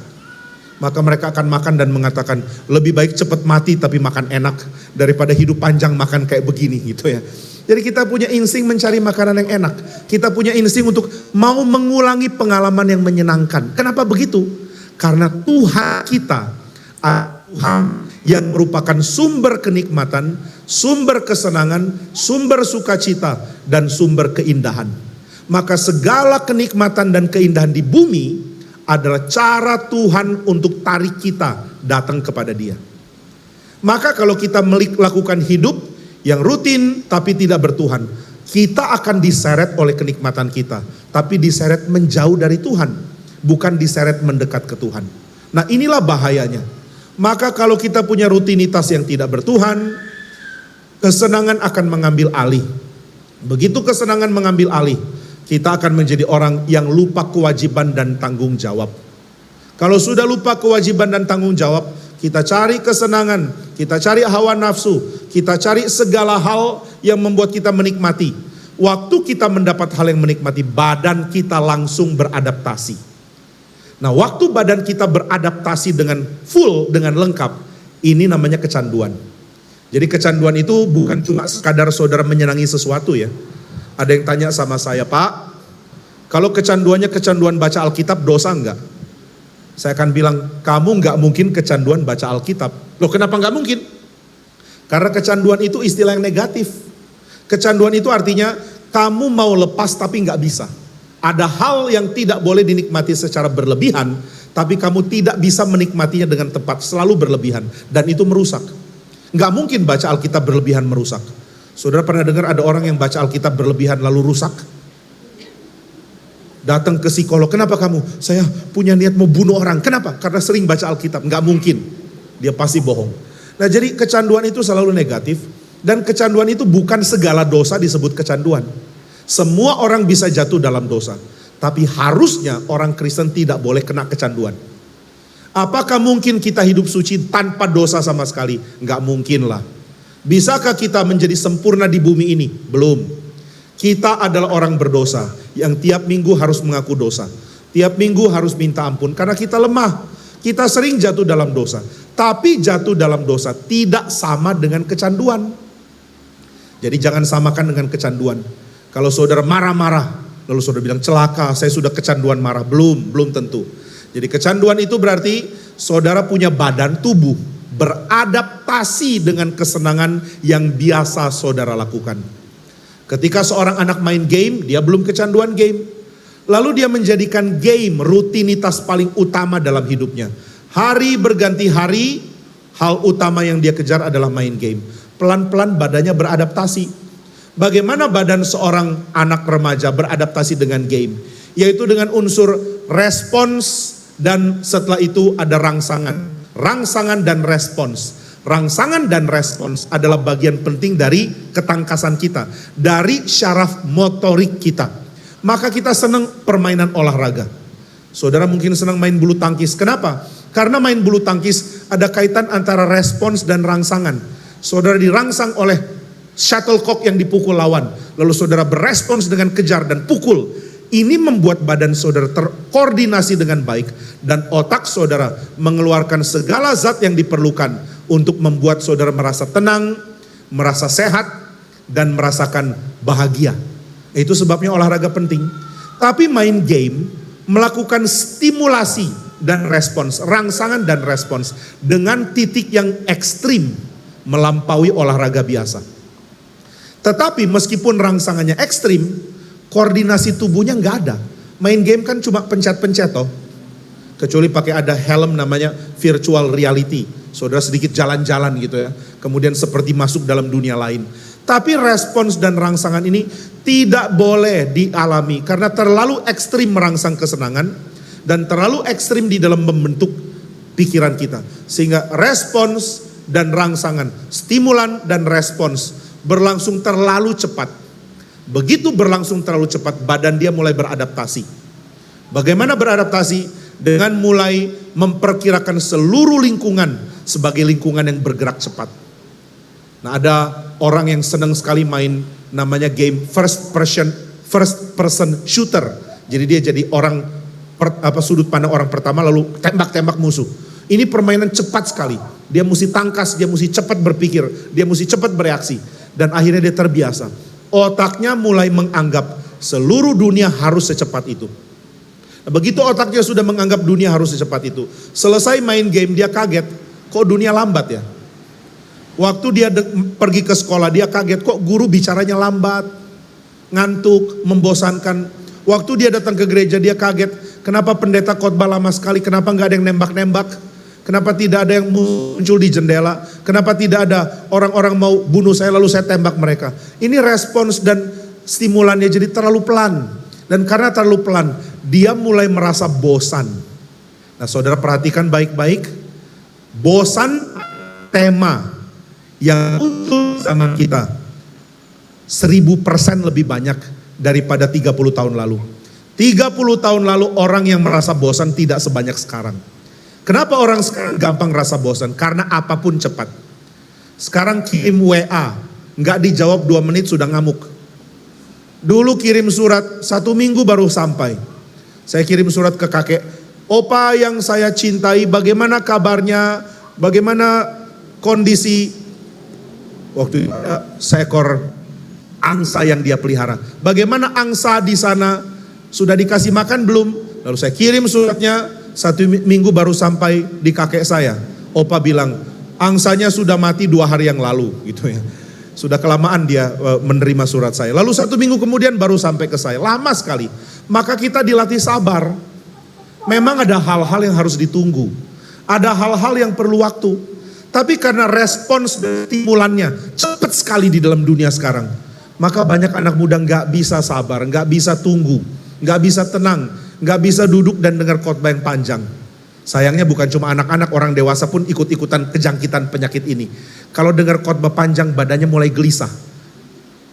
Maka mereka akan makan dan mengatakan, lebih baik cepat mati tapi makan enak daripada hidup panjang makan kayak begini gitu ya. Jadi kita punya insting mencari makanan yang enak. Kita punya insting untuk mau mengulangi pengalaman yang menyenangkan. Kenapa begitu? Karena Tuhan kita, Tuhan yang merupakan sumber kenikmatan, sumber kesenangan, sumber sukacita, dan sumber keindahan. Maka segala kenikmatan dan keindahan di bumi adalah cara Tuhan untuk tarik kita datang kepada Dia. Maka kalau kita melakukan hidup yang rutin tapi tidak bertuhan, kita akan diseret oleh kenikmatan kita, tapi diseret menjauh dari Tuhan, bukan diseret mendekat ke Tuhan. Nah, inilah bahayanya. Maka kalau kita punya rutinitas yang tidak bertuhan, kesenangan akan mengambil alih. Begitu kesenangan mengambil alih, kita akan menjadi orang yang lupa kewajiban dan tanggung jawab. Kalau sudah lupa kewajiban dan tanggung jawab, kita cari kesenangan, kita cari hawa nafsu, kita cari segala hal yang membuat kita menikmati. Waktu kita mendapat hal yang menikmati, badan kita langsung beradaptasi. Nah, waktu badan kita beradaptasi dengan full, dengan lengkap, ini namanya kecanduan. Jadi kecanduan itu bukan cuma sekadar saudara menyenangi sesuatu ya. Ada yang tanya sama saya, Pak, kalau kecanduannya kecanduan baca Alkitab, dosa enggak? Saya akan bilang, kamu enggak mungkin kecanduan baca Alkitab. Loh, kenapa enggak mungkin? Karena kecanduan itu istilah yang negatif. Kecanduan itu artinya kamu mau lepas tapi enggak bisa. Ada hal yang tidak boleh dinikmati secara berlebihan, tapi kamu tidak bisa menikmatinya dengan tepat, selalu berlebihan. Dan itu merusak. Enggak mungkin baca Alkitab berlebihan merusak. Saudara pernah dengar ada orang yang baca Alkitab berlebihan lalu rusak? Datang ke psikolog, kenapa kamu? Saya punya niat mau bunuh orang. Kenapa? Karena sering baca Alkitab. Enggak mungkin. Dia pasti bohong. Nah, jadi kecanduan itu selalu negatif. Dan kecanduan itu bukan segala dosa disebut kecanduan. Semua orang bisa jatuh dalam dosa. Tapi harusnya orang Kristen tidak boleh kena kecanduan. Apakah mungkin kita hidup suci tanpa dosa sama sekali? Enggak mungkin lah. Bisakah kita menjadi sempurna di bumi ini? Belum. Kita adalah orang berdosa yang tiap minggu harus mengaku dosa. Tiap minggu harus minta ampun karena kita lemah. Kita sering jatuh dalam dosa. Tapi jatuh dalam dosa tidak sama dengan kecanduan. Jadi jangan samakan dengan kecanduan. Kalau saudara marah-marah, lalu saudara bilang celaka, saya sudah kecanduan marah. Belum tentu. Jadi kecanduan itu berarti saudara punya badan tubuh beradaptasi dengan kesenangan yang biasa saudara lakukan. Ketika seorang anak main game, dia belum kecanduan game. Lalu dia menjadikan game rutinitas paling utama dalam hidupnya. Hari berganti hari, hal utama yang dia kejar adalah main game. Pelan-pelan badannya beradaptasi. Bagaimana badan seorang anak remaja beradaptasi dengan game? Yaitu dengan unsur respons dan setelah itu ada rangsangan. Rangsangan dan respons. Rangsangan dan respons adalah bagian penting dari ketangkasan kita, dari syaraf motorik kita. Maka kita senang permainan olahraga. Saudara mungkin senang main bulu tangkis. Kenapa? Karena main bulu tangkis ada kaitan antara respons dan rangsangan. Saudara dirangsang oleh shuttlecock yang dipukul lawan. Lalu saudara berespons dengan kejar dan pukul. Ini membuat badan saudara terkoordinasi dengan baik. Dan otak saudara mengeluarkan segala zat yang diperlukan untuk membuat saudara merasa tenang, merasa sehat, dan merasakan bahagia. Itu sebabnya olahraga penting. Tapi main game melakukan stimulasi dan respons, rangsangan dan respons dengan titik yang ekstrim melampaui olahraga biasa. Tetapi meskipun rangsangannya ekstrim, koordinasi tubuhnya nggak ada. Main game kan cuma pencet-pencet toh. Kecuali pakai ada helm namanya virtual reality. Saudara sedikit jalan-jalan gitu ya. kemudian seperti masuk dalam dunia lain. Tapi respons dan rangsangan ini tidak boleh dialami karena terlalu ekstrim merangsang kesenangan dan terlalu ekstrim di dalam membentuk pikiran kita. Sehingga respons dan rangsangan, stimulan dan respons berlangsung terlalu cepat. Begitu berlangsung terlalu cepat, badan dia mulai beradaptasi. Bagaimana beradaptasi? Dengan mulai memperkirakan seluruh lingkungan sebagai lingkungan yang bergerak cepat. Nah, ada orang yang senang sekali main namanya game first person shooter. Jadi dia jadi orang sudut pandang orang pertama lalu tembak-tembak musuh. Ini permainan cepat sekali. Dia mesti tangkas, dia mesti cepat berpikir, dia mesti cepat bereaksi. Dan akhirnya dia terbiasa. Otaknya mulai menganggap seluruh dunia harus secepat itu. Nah, begitu otaknya sudah menganggap dunia harus secepat itu, selesai main game dia kaget, kok dunia lambat ya? Waktu dia pergi ke sekolah dia kaget, kok guru bicaranya lambat, ngantuk, membosankan. Waktu dia datang ke gereja dia kaget, kenapa pendeta khotbah lama sekali, kenapa nggak ada yang nembak-nembak, kenapa tidak ada yang muncul di jendela, kenapa tidak ada orang-orang mau bunuh saya lalu saya tembak mereka. Ini respons dan stimulannya jadi terlalu pelan. Dan karena terlalu pelan, dia mulai merasa bosan. Nah, saudara perhatikan baik-baik, bosan tema yang muncul sama kita 1000% lebih banyak daripada 30 tahun lalu. 30 tahun lalu orang yang merasa bosan tidak sebanyak sekarang. Kenapa orang sekarang gampang rasa bosan? Karena apapun cepat. Sekarang kirim WA, nggak dijawab 2 menit sudah ngamuk. Dulu kirim surat 1 minggu baru sampai. Saya kirim surat ke kakek, opa yang saya cintai, bagaimana kabarnya, bagaimana kondisi. Waktu itu seekor angsa yang dia pelihara. Bagaimana angsa di sana? Sudah dikasih makan belum? Lalu saya kirim suratnya, 1 minggu baru sampai di kakek saya. Opa bilang, angsanya sudah mati 2 hari yang lalu, gitu ya. Sudah kelamaan dia menerima surat saya. Lalu 1 minggu kemudian baru sampai ke saya. Lama sekali. Maka kita dilatih sabar. Memang ada hal-hal yang harus ditunggu. Ada hal-hal yang perlu waktu. Tapi karena respons dan stimulannya cepat sekali di dalam dunia sekarang. Maka banyak anak muda gak bisa sabar, gak bisa tunggu, gak bisa tenang, gak bisa duduk dan dengar khotbah yang panjang. Sayangnya bukan cuma anak-anak, orang dewasa pun ikut-ikutan kejangkitan penyakit ini. Kalau dengar khotbah panjang badannya mulai gelisah.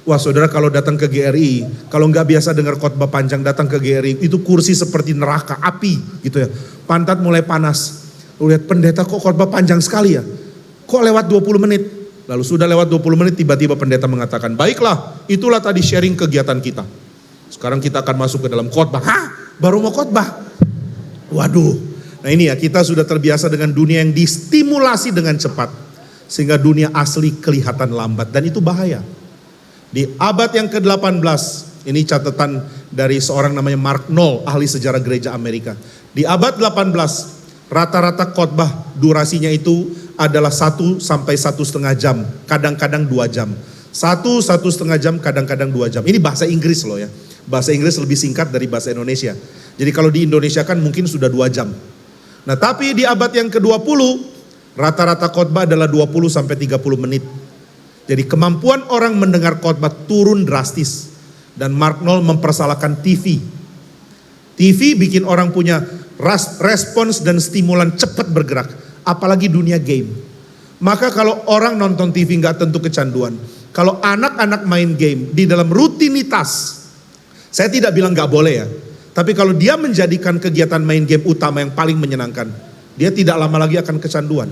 Wah saudara, kalau datang ke GRI, kalau nggak biasa dengar khotbah panjang datang ke GRI, itu kursi seperti neraka, api gitu ya. Pantat mulai panas. Lu lihat pendeta kok khotbah panjang sekali ya. Kok lewat 20 menit? Lalu sudah lewat 20 menit tiba-tiba pendeta mengatakan, baiklah itulah tadi sharing kegiatan kita. Sekarang kita akan masuk ke dalam khotbah. Hah? Baru mau khotbah? Waduh. Nah ini ya, kita sudah terbiasa dengan dunia yang distimulasi dengan cepat. Sehingga dunia asli kelihatan lambat dan itu bahaya. Di abad yang ke-18, ini catatan dari seorang namanya Mark Knoll, ahli sejarah gereja Amerika. Di abad 18, rata-rata khotbah durasinya itu adalah 1 sampai 1,5 jam, kadang-kadang 2 jam. 1,5 jam, kadang-kadang 2 jam. Ini bahasa Inggris loh ya. Bahasa Inggris lebih singkat dari bahasa Indonesia. Jadi kalau di Indonesia kan mungkin sudah 2 jam. Nah tapi di abad yang ke-20, rata-rata khotbah adalah 20 sampai 30 menit. Jadi kemampuan orang mendengar khotbah turun drastis. Dan Mark Knoll mempersalahkan TV. TV bikin orang punya respons dan stimulan cepat bergerak. Apalagi dunia game. Maka kalau orang nonton TV nggak tentu kecanduan. Kalau anak-anak main game di dalam rutinitas. Saya tidak bilang nggak boleh ya. Tapi kalau dia menjadikan kegiatan main game utama yang paling menyenangkan, dia tidak lama lagi akan kecanduan.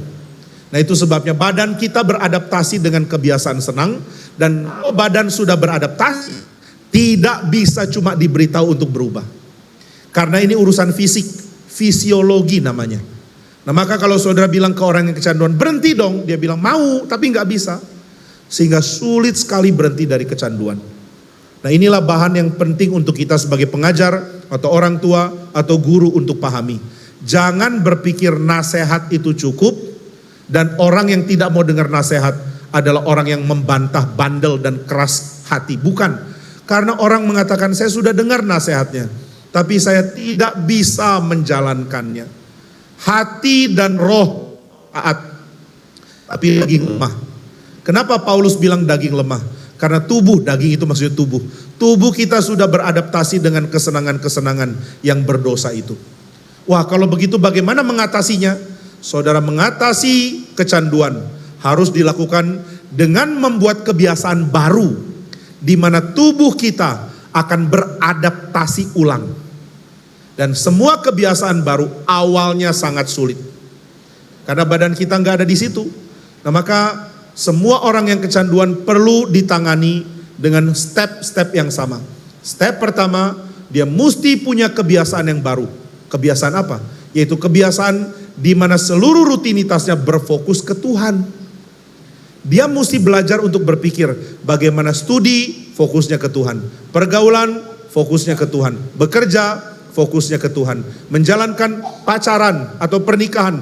Nah itu sebabnya badan kita beradaptasi dengan kebiasaan senang. Dan kalau badan sudah beradaptasi, tidak bisa cuma diberitahu untuk berubah. Karena ini urusan fisik, fisiologi namanya. Nah maka kalau saudara bilang ke orang yang kecanduan, berhenti dong. Dia bilang mau tapi gak bisa. Sehingga sulit sekali berhenti dari kecanduan. Nah inilah bahan yang penting untuk kita sebagai pengajar atau orang tua atau guru untuk pahami. Jangan berpikir nasihat itu cukup dan orang yang tidak mau dengar nasihat adalah orang yang membantah, bandel dan keras hati. Bukan. Karena orang mengatakan saya sudah dengar nasihatnya tapi saya tidak bisa menjalankannya. Hati dan roh taat tapi lagi lemah. Kenapa Paulus bilang daging lemah? Karena tubuh, daging itu maksudnya tubuh. Tubuh kita sudah beradaptasi dengan kesenangan-kesenangan yang berdosa itu. Wah, kalau begitu bagaimana mengatasinya? Saudara, mengatasi kecanduan harus dilakukan dengan membuat kebiasaan baru di mana tubuh kita akan beradaptasi ulang. Dan semua kebiasaan baru awalnya sangat sulit. Karena badan kita nggak ada di situ. Nah, maka semua orang yang kecanduan perlu ditangani dengan step-step yang sama. Step pertama, dia mesti punya kebiasaan yang baru. Kebiasaan apa? Yaitu kebiasaan di mana seluruh rutinitasnya berfokus ke Tuhan. Dia mesti belajar untuk berpikir bagaimana studi, fokusnya ke Tuhan. Pergaulan, fokusnya ke Tuhan. Bekerja, fokusnya ke Tuhan. Menjalankan pacaran atau pernikahan,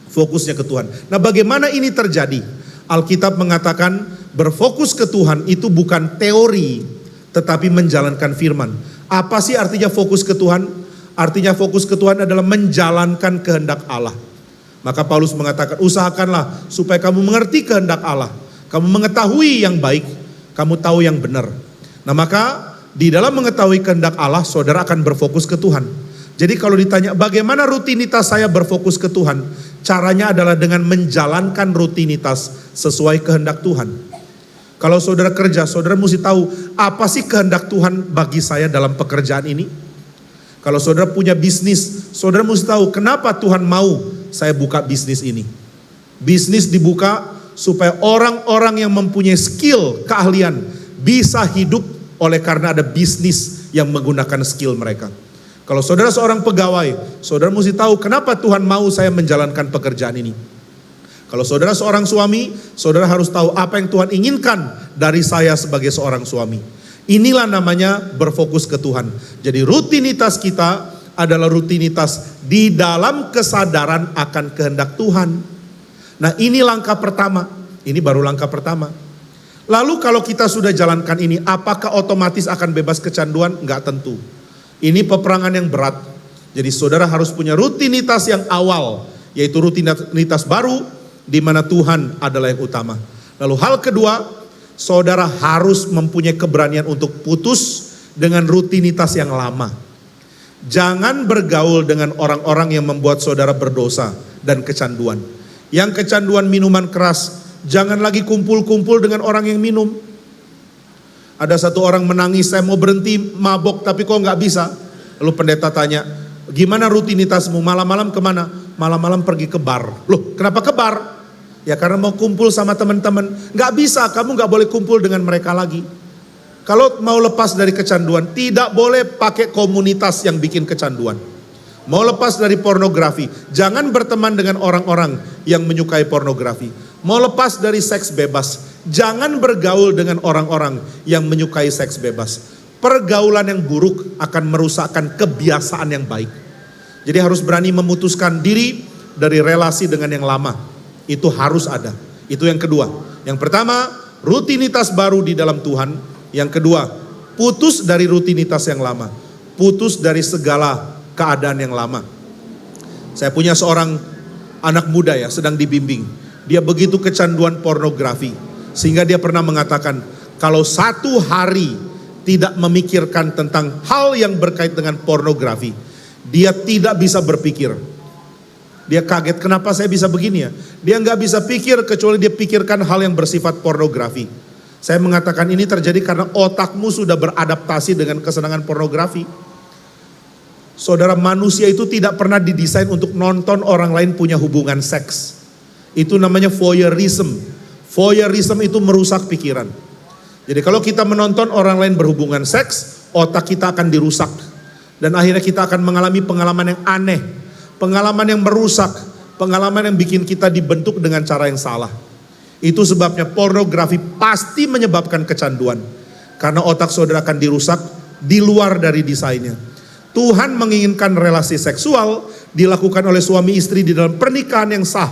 fokusnya ke Tuhan. Nah, bagaimana ini terjadi? Alkitab mengatakan berfokus ke Tuhan itu bukan teori, tetapi menjalankan firman. Apa sih artinya fokus ke Tuhan? Artinya fokus ke Tuhan adalah menjalankan kehendak Allah. Maka Paulus mengatakan, usahakanlah supaya kamu mengerti kehendak Allah. Kamu mengetahui yang baik, kamu tahu yang benar. Nah, maka di dalam mengetahui kehendak Allah, saudara akan berfokus ke Tuhan. Jadi kalau ditanya bagaimana rutinitas saya berfokus ke Tuhan, caranya adalah dengan menjalankan rutinitas sesuai kehendak Tuhan. Kalau saudara kerja, saudara mesti tahu apa sih kehendak Tuhan bagi saya dalam pekerjaan ini. Kalau saudara punya bisnis, saudara mesti tahu kenapa Tuhan mau saya buka bisnis ini. Bisnis dibuka supaya orang-orang yang mempunyai skill, keahlian bisa hidup oleh karena ada bisnis yang menggunakan skill mereka. Kalau saudara seorang pegawai, saudara mesti tahu kenapa Tuhan mau saya menjalankan pekerjaan ini. Kalau saudara seorang suami, saudara harus tahu apa yang Tuhan inginkan dari saya sebagai seorang suami. Inilah namanya berfokus ke Tuhan. Jadi rutinitas kita adalah rutinitas di dalam kesadaran akan kehendak Tuhan. Nah, ini langkah pertama. Ini baru langkah pertama. Lalu kalau kita sudah jalankan ini, apakah otomatis akan bebas kecanduan? Enggak tentu. Ini peperangan yang berat. Jadi saudara harus punya rutinitas yang awal, yaitu rutinitas baru di mana Tuhan adalah yang utama. Lalu hal kedua, saudara harus mempunyai keberanian untuk putus dengan rutinitas yang lama. Jangan bergaul dengan orang-orang yang membuat saudara berdosa dan kecanduan. Yang kecanduan minuman keras, jangan lagi kumpul-kumpul dengan orang yang minum. Ada satu orang menangis, saya mau berhenti mabok tapi kok nggak bisa. Lalu pendeta tanya, gimana rutinitasmu? Malam-malam kemana? Malam-malam pergi ke bar. Loh, kenapa ke bar? Ya karena mau kumpul sama teman-teman. Nggak bisa, kamu nggak boleh kumpul dengan mereka lagi. Kalau mau lepas dari kecanduan, tidak boleh pakai komunitas yang bikin kecanduan. Mau lepas dari pornografi, jangan berteman dengan orang-orang yang menyukai pornografi. Mau lepas dari seks bebas, jangan bergaul dengan orang-orang yang menyukai seks bebas. Pergaulan yang buruk akan merusakkan kebiasaan yang baik. Jadi harus berani memutuskan diri dari relasi dengan yang lama. Itu harus ada. Itu yang kedua. Yang pertama, rutinitas baru di dalam Tuhan. Yang kedua, putus dari rutinitas yang lama. Putus dari segala keadaan yang lama. Saya punya seorang anak muda ya, sedang dibimbing. Dia begitu kecanduan pornografi, sehingga dia pernah mengatakan, kalau satu hari tidak memikirkan tentang hal yang berkait dengan pornografi, dia tidak bisa berpikir. Dia kaget, kenapa saya bisa begini ya? Dia nggak bisa pikir kecuali dia pikirkan hal yang bersifat pornografi. Saya mengatakan ini terjadi karena otakmu sudah beradaptasi dengan kesenangan pornografi. Saudara, manusia itu tidak pernah didesain untuk nonton orang lain punya hubungan seks. Itu namanya voyeurism. Voyeurism itu merusak pikiran. Jadi kalau kita menonton orang lain berhubungan seks, otak kita akan dirusak. Dan akhirnya kita akan mengalami pengalaman yang aneh. Pengalaman yang merusak. Pengalaman yang bikin kita dibentuk dengan cara yang salah. Itu sebabnya pornografi pasti menyebabkan kecanduan. Karena otak saudara akan dirusak di luar dari desainnya. Tuhan menginginkan relasi seksual dilakukan oleh suami istri di dalam pernikahan yang sah.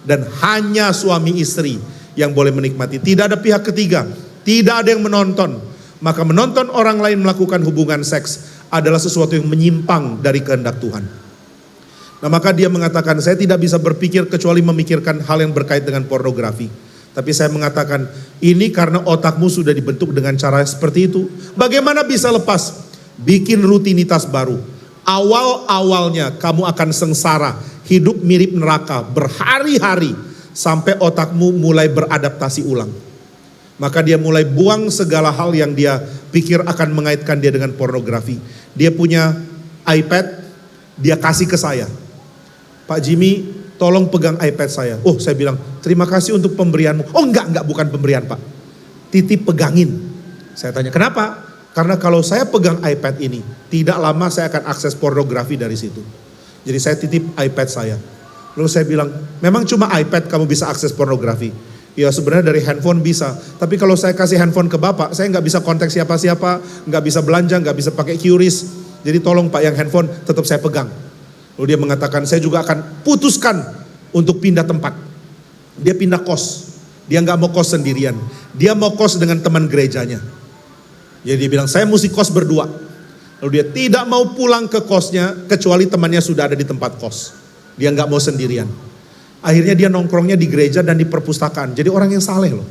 Dan hanya suami istri yang boleh menikmati. Tidak ada pihak ketiga. Tidak ada yang menonton. Maka menonton orang lain melakukan hubungan seks adalah sesuatu yang menyimpang dari kehendak Tuhan. Nah, maka dia mengatakan, saya tidak bisa berpikir kecuali memikirkan hal yang berkait dengan pornografi. Tapi saya mengatakan, ini karena otakmu sudah dibentuk dengan cara seperti itu. Bagaimana bisa lepas? Bikin rutinitas baru. Awal-awalnya kamu akan sengsara, hidup mirip neraka berhari-hari sampai otakmu mulai beradaptasi ulang. Maka dia mulai buang segala hal yang dia pikir akan mengaitkan dia dengan pornografi. Dia punya iPad, dia kasih ke saya. Pak Jimmy, tolong pegang iPad saya. Oh, saya bilang, terima kasih untuk pemberianmu. Oh enggak, bukan pemberian Pak. Titip pegangin. Saya tanya, kenapa? Karena kalau saya pegang iPad ini, tidak lama saya akan akses pornografi dari situ. Jadi saya titip iPad saya. Lalu saya bilang, memang cuma iPad kamu bisa akses pornografi? Ya sebenarnya dari handphone bisa. Tapi kalau saya kasih handphone ke Bapak, saya nggak bisa kontak siapa-siapa, nggak bisa belanja, nggak bisa pakai QRIS. Jadi tolong Pak, yang handphone tetap saya pegang. Lalu dia mengatakan, saya juga akan putuskan untuk pindah tempat. Dia pindah kos. Dia nggak mau kos sendirian. Dia mau kos dengan teman gerejanya. Jadi dia bilang, saya mesti kos berdua. Lalu dia tidak mau pulang ke kosnya, kecuali temannya sudah ada di tempat kos. Dia nggak mau sendirian. Akhirnya dia nongkrongnya di gereja dan di perpustakaan. Jadi orang yang saleh loh.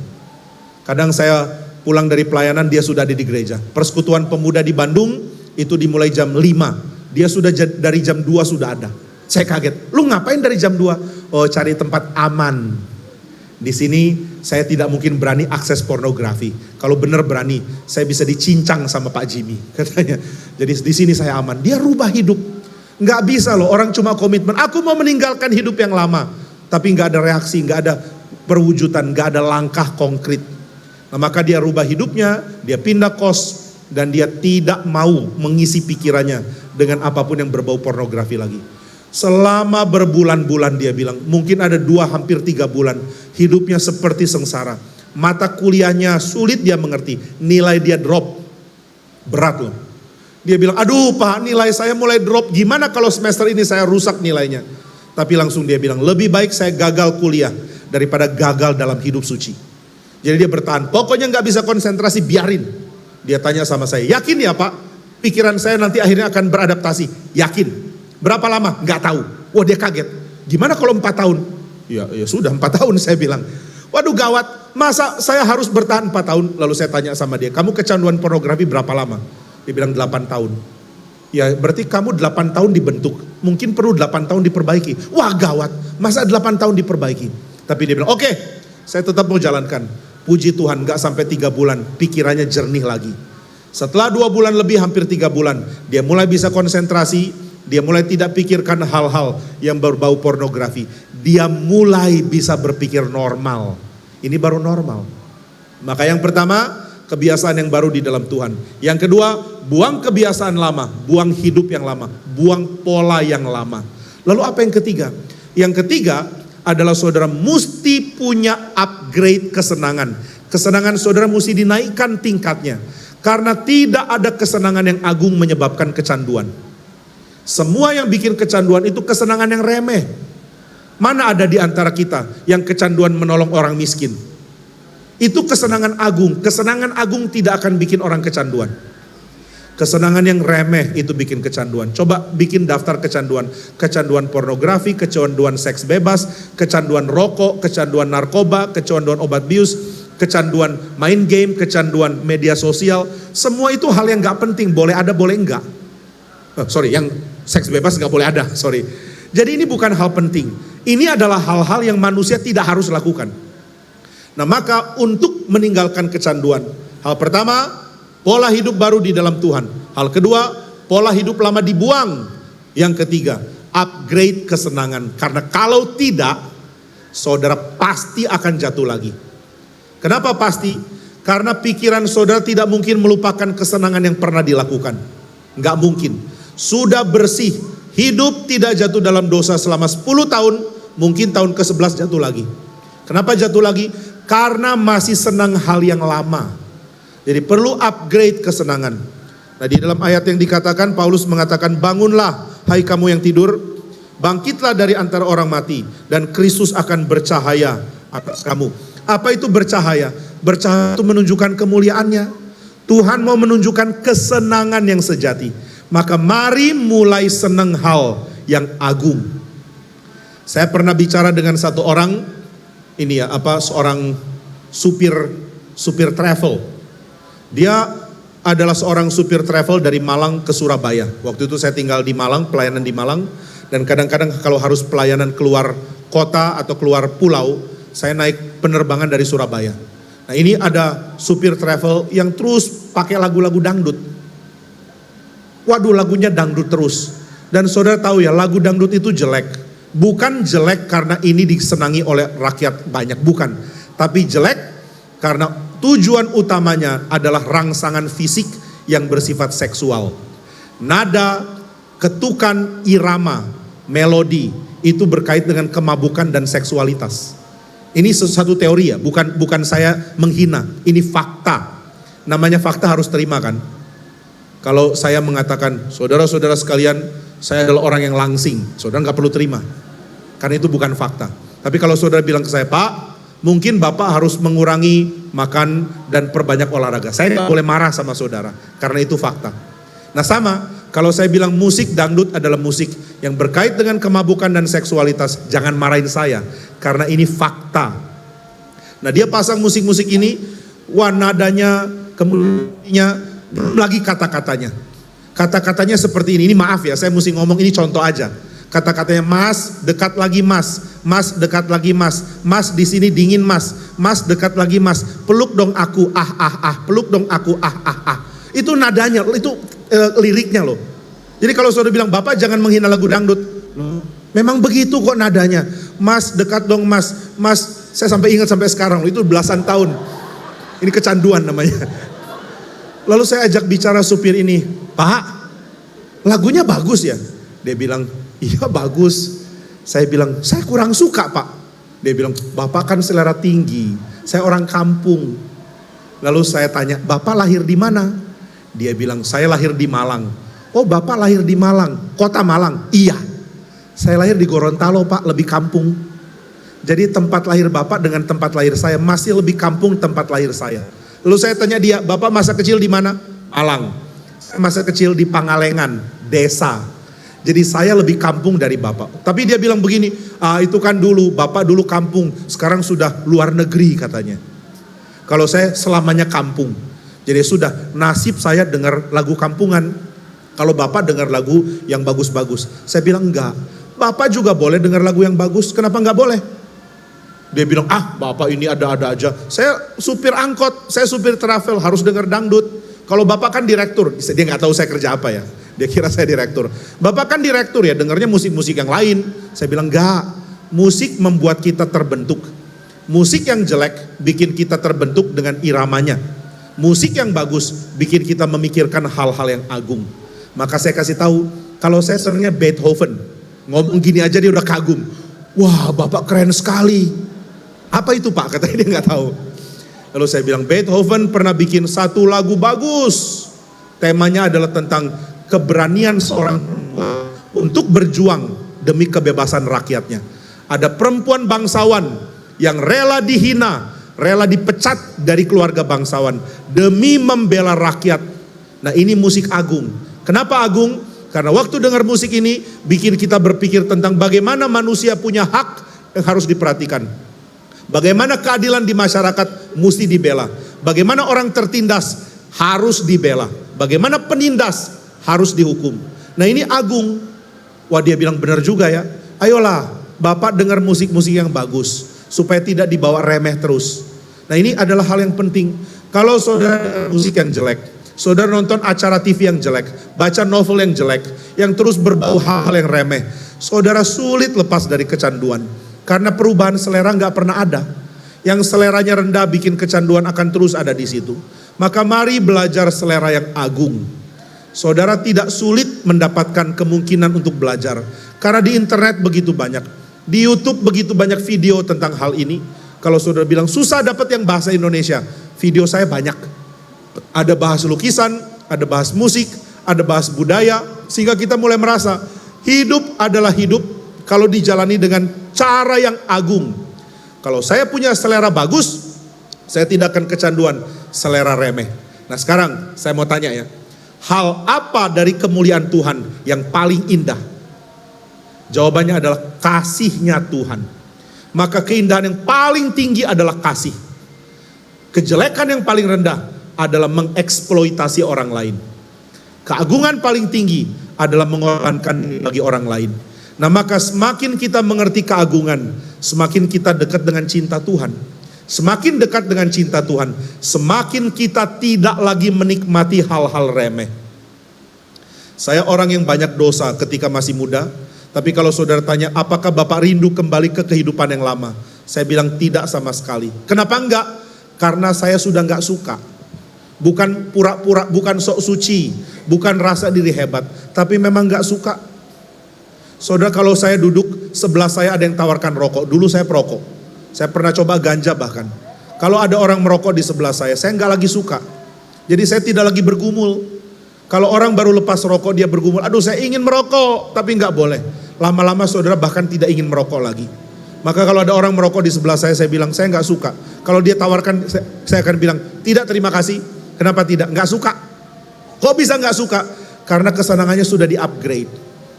Kadang saya pulang dari pelayanan, dia sudah ada di gereja. Persekutuan pemuda di Bandung, itu dimulai jam 5. Dia sudah dari jam 2 sudah ada. Saya kaget, lu ngapain dari jam 2? Oh, cari tempat aman. Di sini saya tidak mungkin berani akses pornografi. Kalau benar berani, saya bisa dicincang sama Pak Jimmy, katanya. Jadi di sini saya aman. Dia rubah hidup. Nggak bisa loh, orang cuma komitmen. Aku mau meninggalkan hidup yang lama. Tapi nggak ada reaksi, nggak ada perwujudan, nggak ada langkah konkret. Nah, maka dia rubah hidupnya, dia pindah kos. Dan dia tidak mau mengisi pikirannya dengan apapun yang berbau pornografi lagi. Selama berbulan-bulan dia bilang, mungkin ada 2 hampir 3 bulan, hidupnya seperti sengsara. Mata kuliahnya sulit dia mengerti, nilai dia drop, berat loh. Dia bilang, aduh Pak, nilai saya mulai drop, gimana kalau semester ini saya rusak nilainya? Tapi langsung dia bilang, lebih baik saya gagal kuliah daripada gagal dalam hidup suci. Jadi dia bertahan, pokoknya gak bisa konsentrasi, biarin. Dia tanya sama saya, yakin ya Pak? Pikiran saya nanti akhirnya akan beradaptasi. Yakin. Berapa lama? Gak tahu. Wah, dia kaget. Gimana kalau 4 tahun? Ya sudah 4 tahun, saya bilang. Waduh gawat, masa saya harus bertahan 4 tahun? Lalu saya tanya sama dia, kamu kecanduan pornografi berapa lama? Dia bilang 8 tahun. Ya berarti kamu 8 tahun dibentuk. Mungkin perlu 8 tahun diperbaiki. Wah gawat, masa 8 tahun diperbaiki? Tapi dia bilang, oke, saya tetap mau jalankan. Puji Tuhan, gak sampai 3 bulan, pikirannya jernih lagi. Setelah 2 bulan lebih, hampir 3 bulan, dia mulai bisa konsentrasi, dia mulai tidak pikirkan hal-hal yang berbau pornografi. Dia mulai bisa berpikir normal. Ini baru normal. Maka yang pertama, kebiasaan yang baru di dalam Tuhan. Yang kedua, buang kebiasaan lama, buang hidup yang lama, buang pola yang lama. Lalu apa yang ketiga? Yang ketiga adalah saudara mesti punya upgrade kesenangan. Kesenangan saudara mesti dinaikkan tingkatnya. Karena tidak ada kesenangan yang agung menyebabkan kecanduan. Semua yang bikin kecanduan itu kesenangan yang remeh. Mana ada di antara kita yang kecanduan menolong orang miskin? Itu kesenangan agung. Kesenangan agung tidak akan bikin orang kecanduan. Kesenangan yang remeh itu bikin kecanduan. Coba bikin daftar kecanduan. Kecanduan pornografi, kecanduan seks bebas, kecanduan rokok, kecanduan narkoba, kecanduan obat bius, kecanduan main game, kecanduan media sosial. Semua itu hal yang gak penting. Boleh ada, boleh enggak. Yang seks bebas gak boleh ada, Jadi ini bukan hal penting. Ini adalah hal-hal yang manusia tidak harus lakukan. Nah maka untuk meninggalkan kecanduan, hal pertama, pola hidup baru di dalam Tuhan. Hal kedua, pola hidup lama dibuang. Yang ketiga, upgrade kesenangan. Karena kalau tidak, saudara pasti akan jatuh lagi. Kenapa pasti? Karena pikiran saudara tidak mungkin melupakan kesenangan yang pernah dilakukan. Nggak mungkin. Sudah bersih, hidup tidak jatuh dalam dosa selama 10 tahun, mungkin tahun ke-11 jatuh lagi. Kenapa jatuh lagi? Karena masih senang hal yang lama. Jadi perlu upgrade kesenangan. Nah di dalam ayat yang dikatakan, Paulus mengatakan, bangunlah hai kamu yang tidur, bangkitlah dari antara orang mati, dan Kristus akan bercahaya atas kamu. Apa itu bercahaya? Bercahaya itu menunjukkan kemuliaannya. Tuhan mau menunjukkan kesenangan yang sejati. Maka mari mulai senang hal yang agung. Saya pernah bicara dengan satu orang, seorang supir travel. Dia adalah seorang supir travel dari Malang ke Surabaya. Waktu itu saya tinggal di Malang, pelayanan di Malang. Dan kadang-kadang kalau harus pelayanan keluar kota atau keluar pulau, saya naik penerbangan dari Surabaya. Nah ini ada supir travel yang terus pakai lagu-lagu dangdut. Waduh, lagunya dangdut terus. Dan saudara tahu ya, lagu dangdut itu jelek. Bukan jelek karena ini disenangi oleh rakyat banyak, bukan. Tapi jelek karena tujuan utamanya adalah rangsangan fisik yang bersifat seksual. Nada, ketukan, irama, melodi itu berkait dengan kemabukan dan seksualitas. Ini satu teori ya, bukan saya menghina, ini fakta. Namanya fakta harus terima kan. Kalau saya mengatakan, saudara-saudara sekalian, saya adalah orang yang langsing, saudara nggak perlu terima, karena itu bukan fakta. Tapi kalau saudara bilang ke saya, Pak, mungkin Bapak harus mengurangi makan dan perbanyak olahraga, saya nggak boleh marah sama saudara, karena itu fakta. Nah sama, kalau saya bilang musik dangdut adalah musik yang berkait dengan kemabukan dan seksualitas, jangan marahin saya, karena ini fakta. Nah dia pasang musik-musik ini, wah nadanya, kemudian lagi kata-katanya. Kata-katanya seperti ini maaf ya, saya mesti ngomong ini contoh aja. Kata-katanya, Mas, dekat lagi Mas, Mas dekat lagi Mas, Mas di sini dingin Mas, Mas dekat lagi Mas, peluk dong aku, peluk dong aku, Itu nadanya, itu liriknya loh. Jadi kalau saudara bilang, Bapak jangan menghina lagu dangdut, memang begitu kok nadanya. Mas dekat dong Mas, Mas, saya sampai ingat sampai sekarang, itu belasan tahun. Ini kecanduan namanya. Lalu saya ajak bicara supir ini, Pak, lagunya bagus ya? Dia bilang, iya bagus. Saya bilang, saya kurang suka Pak. Dia bilang, Bapak kan selera tinggi, saya orang kampung. Lalu saya tanya, Bapak lahir di mana? Dia bilang, saya lahir di Malang. Oh Bapak lahir di Malang, kota Malang? Iya. Saya lahir di Gorontalo Pak, lebih kampung. Jadi tempat lahir Bapak dengan tempat lahir saya masih lebih kampung tempat lahir saya. Lalu saya tanya dia, Bapak masa kecil di mana? Malang. Saya masa kecil di Pangalengan, desa. Jadi saya lebih kampung dari Bapak. Tapi dia bilang begini, itu kan dulu, Bapak dulu kampung, sekarang sudah luar negeri katanya. Kalau saya selamanya kampung. Jadi sudah, nasib saya dengar lagu kampungan. Kalau Bapak dengar lagu yang bagus-bagus. Saya bilang enggak, Bapak juga boleh dengar lagu yang bagus, kenapa enggak boleh? Dia bilang, Bapak ini ada-ada aja. Saya supir angkot, saya supir travel, harus dengar dangdut. Kalau Bapak kan direktur, dia nggak tahu saya kerja apa ya. Dia kira saya direktur. Bapak kan direktur ya, dengarnya musik-musik yang lain. Saya bilang, enggak, musik membuat kita terbentuk. Musik yang jelek bikin kita terbentuk dengan iramanya. Musik yang bagus bikin kita memikirkan hal-hal yang agung. Maka saya kasih tahu, kalau saya senangnya Beethoven, ngomong gini aja dia udah kagum. Wah, Bapak keren sekali. Apa itu Pak? Katanya dia nggak tahu. Lalu saya bilang, Beethoven pernah bikin satu lagu bagus. Temanya adalah tentang keberanian seorang untuk berjuang demi kebebasan rakyatnya. Ada perempuan bangsawan yang rela dihina, rela dipecat dari keluarga bangsawan demi membela rakyat. Nah ini musik agung. Kenapa agung? Karena waktu dengar musik ini bikin kita berpikir tentang bagaimana manusia punya hak yang harus diperhatikan. Bagaimana keadilan di masyarakat mesti dibela. Bagaimana orang tertindas harus dibela. Bagaimana penindas harus dihukum. Nah ini agung. Wah dia bilang benar juga ya. Ayolah Bapak dengar musik-musik yang bagus. Supaya tidak dibawa remeh terus. Nah ini adalah hal yang penting. Kalau saudara dengar musik yang jelek, saudara nonton acara TV yang jelek, baca novel yang jelek, yang terus berbau hal-hal yang remeh, saudara sulit lepas dari kecanduan. Karena perubahan selera nggak pernah ada. Yang seleranya rendah bikin kecanduan akan terus ada di situ. Maka mari belajar selera yang agung. Saudara tidak sulit mendapatkan kemungkinan untuk belajar. Karena di internet begitu banyak. Di YouTube begitu banyak video tentang hal ini. Kalau saudara bilang susah dapat yang bahasa Indonesia, video saya banyak. Ada bahas lukisan, ada bahas musik, ada bahas budaya. Sehingga kita mulai merasa hidup adalah hidup kalau dijalani dengan cara yang agung. Kalau saya punya selera bagus, saya tidak akan kecanduan selera remeh. Nah sekarang saya mau tanya ya, hal apa dari kemuliaan Tuhan yang paling indah? Jawabannya adalah kasihnya Tuhan. Maka keindahan yang paling tinggi adalah kasih. Kejelekan yang paling rendah adalah mengeksploitasi orang lain. Keagungan paling tinggi adalah mengorbankan bagi orang lain. Nah, maka semakin kita mengerti keagungan, semakin kita dekat dengan cinta Tuhan. Semakin dekat dengan cinta Tuhan, semakin kita tidak lagi menikmati hal-hal remeh. Saya orang yang banyak dosa ketika masih muda, tapi kalau saudara tanya, apakah Bapak rindu kembali ke kehidupan yang lama? Saya bilang tidak sama sekali. Kenapa enggak? Karena saya sudah enggak suka. Bukan pura-pura, bukan sok suci, bukan rasa diri hebat, tapi memang enggak suka. Saudara, kalau saya duduk sebelah saya ada yang tawarkan rokok, dulu saya perokok. Saya pernah coba ganja bahkan. Kalau ada orang merokok di sebelah saya enggak lagi suka. Jadi saya tidak lagi bergumul. Kalau orang baru lepas rokok dia bergumul, aduh saya ingin merokok, tapi enggak boleh. Lama-lama saudara bahkan tidak ingin merokok lagi. Maka kalau ada orang merokok di sebelah saya bilang saya enggak suka. Kalau dia tawarkan, saya akan bilang tidak, terima kasih. Kenapa tidak? Enggak suka. Kok bisa enggak suka? Karena kesenangannya sudah di-upgrade.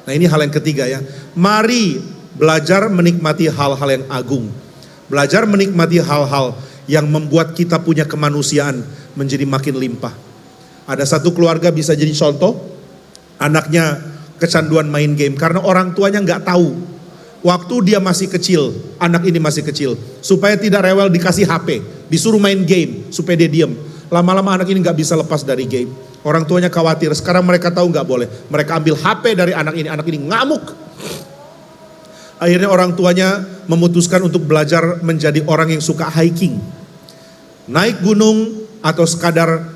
Nah, ini hal yang ketiga ya. Mari belajar menikmati hal-hal yang agung. Belajar menikmati hal-hal yang membuat kita punya kemanusiaan menjadi makin limpah. Ada satu keluarga bisa jadi contoh, anaknya kecanduan main game karena orang tuanya nggak tahu. Waktu dia masih kecil, anak ini masih kecil, supaya tidak rewel dikasih HP, disuruh main game supaya dia diam. Lama-lama anak ini nggak bisa lepas dari game. Orang tuanya khawatir, sekarang mereka tahu nggak boleh. Mereka ambil HP dari anak ini ngamuk. Akhirnya orang tuanya memutuskan untuk belajar menjadi orang yang suka hiking. Naik gunung atau sekadar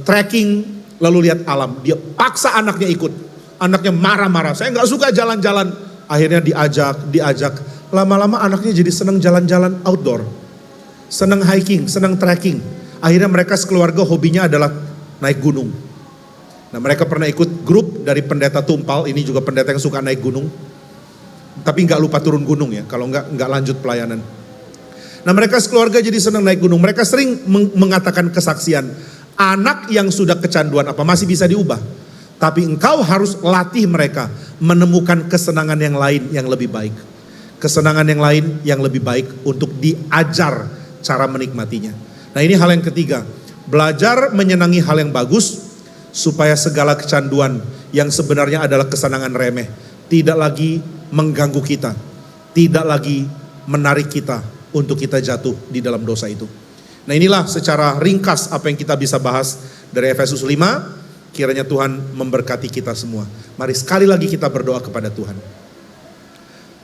trekking, lalu lihat alam. Dia paksa anaknya ikut. Anaknya marah-marah, saya nggak suka jalan-jalan. Akhirnya diajak. Lama-lama anaknya jadi senang jalan-jalan outdoor. Senang hiking, senang trekking. Akhirnya mereka sekeluarga hobinya adalah naik gunung. Nah, mereka pernah ikut grup dari pendeta Tumpal. Ini juga pendeta yang suka naik gunung. Tapi nggak lupa turun gunung ya, kalau nggak lanjut pelayanan. Nah, mereka sekeluarga jadi senang naik gunung. Mereka sering mengatakan kesaksian, anak yang sudah kecanduan apa masih bisa diubah. Tapi engkau harus latih mereka menemukan kesenangan yang lain yang lebih baik. Kesenangan yang lain yang lebih baik untuk diajar cara menikmatinya. Nah, ini hal yang ketiga. Belajar menyenangi hal yang bagus supaya segala kecanduan yang sebenarnya adalah kesenangan remeh tidak lagi mengganggu kita, tidak lagi menarik kita untuk kita jatuh di dalam dosa itu. Nah, inilah secara ringkas apa yang kita bisa bahas dari Efesus 5. Kiranya Tuhan memberkati kita semua. Mari sekali lagi kita berdoa kepada Tuhan.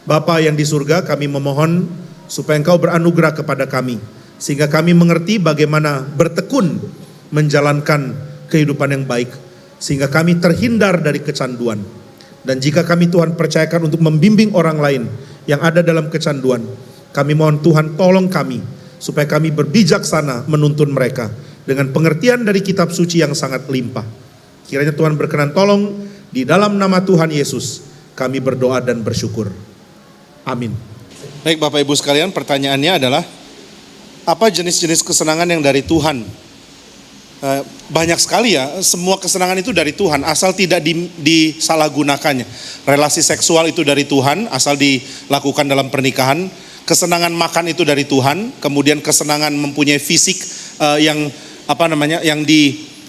Bapa yang di surga, kami memohon supaya Engkau beranugerah kepada kami, sehingga kami mengerti bagaimana bertekun menjalankan kehidupan yang baik, sehingga kami terhindar dari kecanduan. Dan jika kami Tuhan percayakan untuk membimbing orang lain yang ada dalam kecanduan, kami mohon Tuhan tolong kami, supaya kami berbijaksana menuntun mereka dengan pengertian dari kitab suci yang sangat limpah. Kiranya Tuhan berkenan tolong, di dalam nama Tuhan Yesus kami berdoa dan bersyukur. Amin. Baik Bapak Ibu sekalian, pertanyaannya adalah apa jenis-jenis kesenangan yang dari Tuhan? Banyak sekali ya, semua kesenangan itu dari Tuhan asal tidak disalahgunakannya. Relasi seksual itu dari Tuhan asal dilakukan dalam pernikahan. Kesenangan makan itu dari Tuhan, kemudian kesenangan mempunyai fisik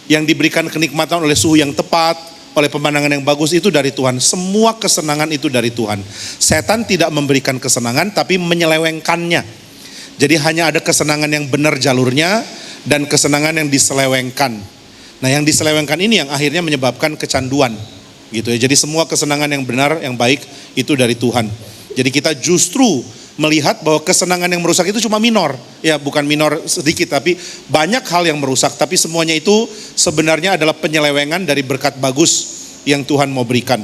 yang diberikan kenikmatan oleh suhu yang tepat, oleh pemandangan yang bagus itu dari Tuhan. Semua kesenangan itu dari Tuhan. Setan tidak memberikan kesenangan tapi menyelewengkannya. Jadi hanya ada kesenangan yang benar jalurnya dan kesenangan yang diselewengkan. Nah, yang diselewengkan ini yang akhirnya menyebabkan kecanduan gitu ya. Jadi semua kesenangan yang benar, yang baik itu dari Tuhan. Jadi kita justru melihat bahwa kesenangan yang merusak itu cuma minor. Ya, bukan minor sedikit, tapi banyak hal yang merusak. Tapi semuanya itu sebenarnya adalah penyelewengan dari berkat bagus yang Tuhan mau berikan.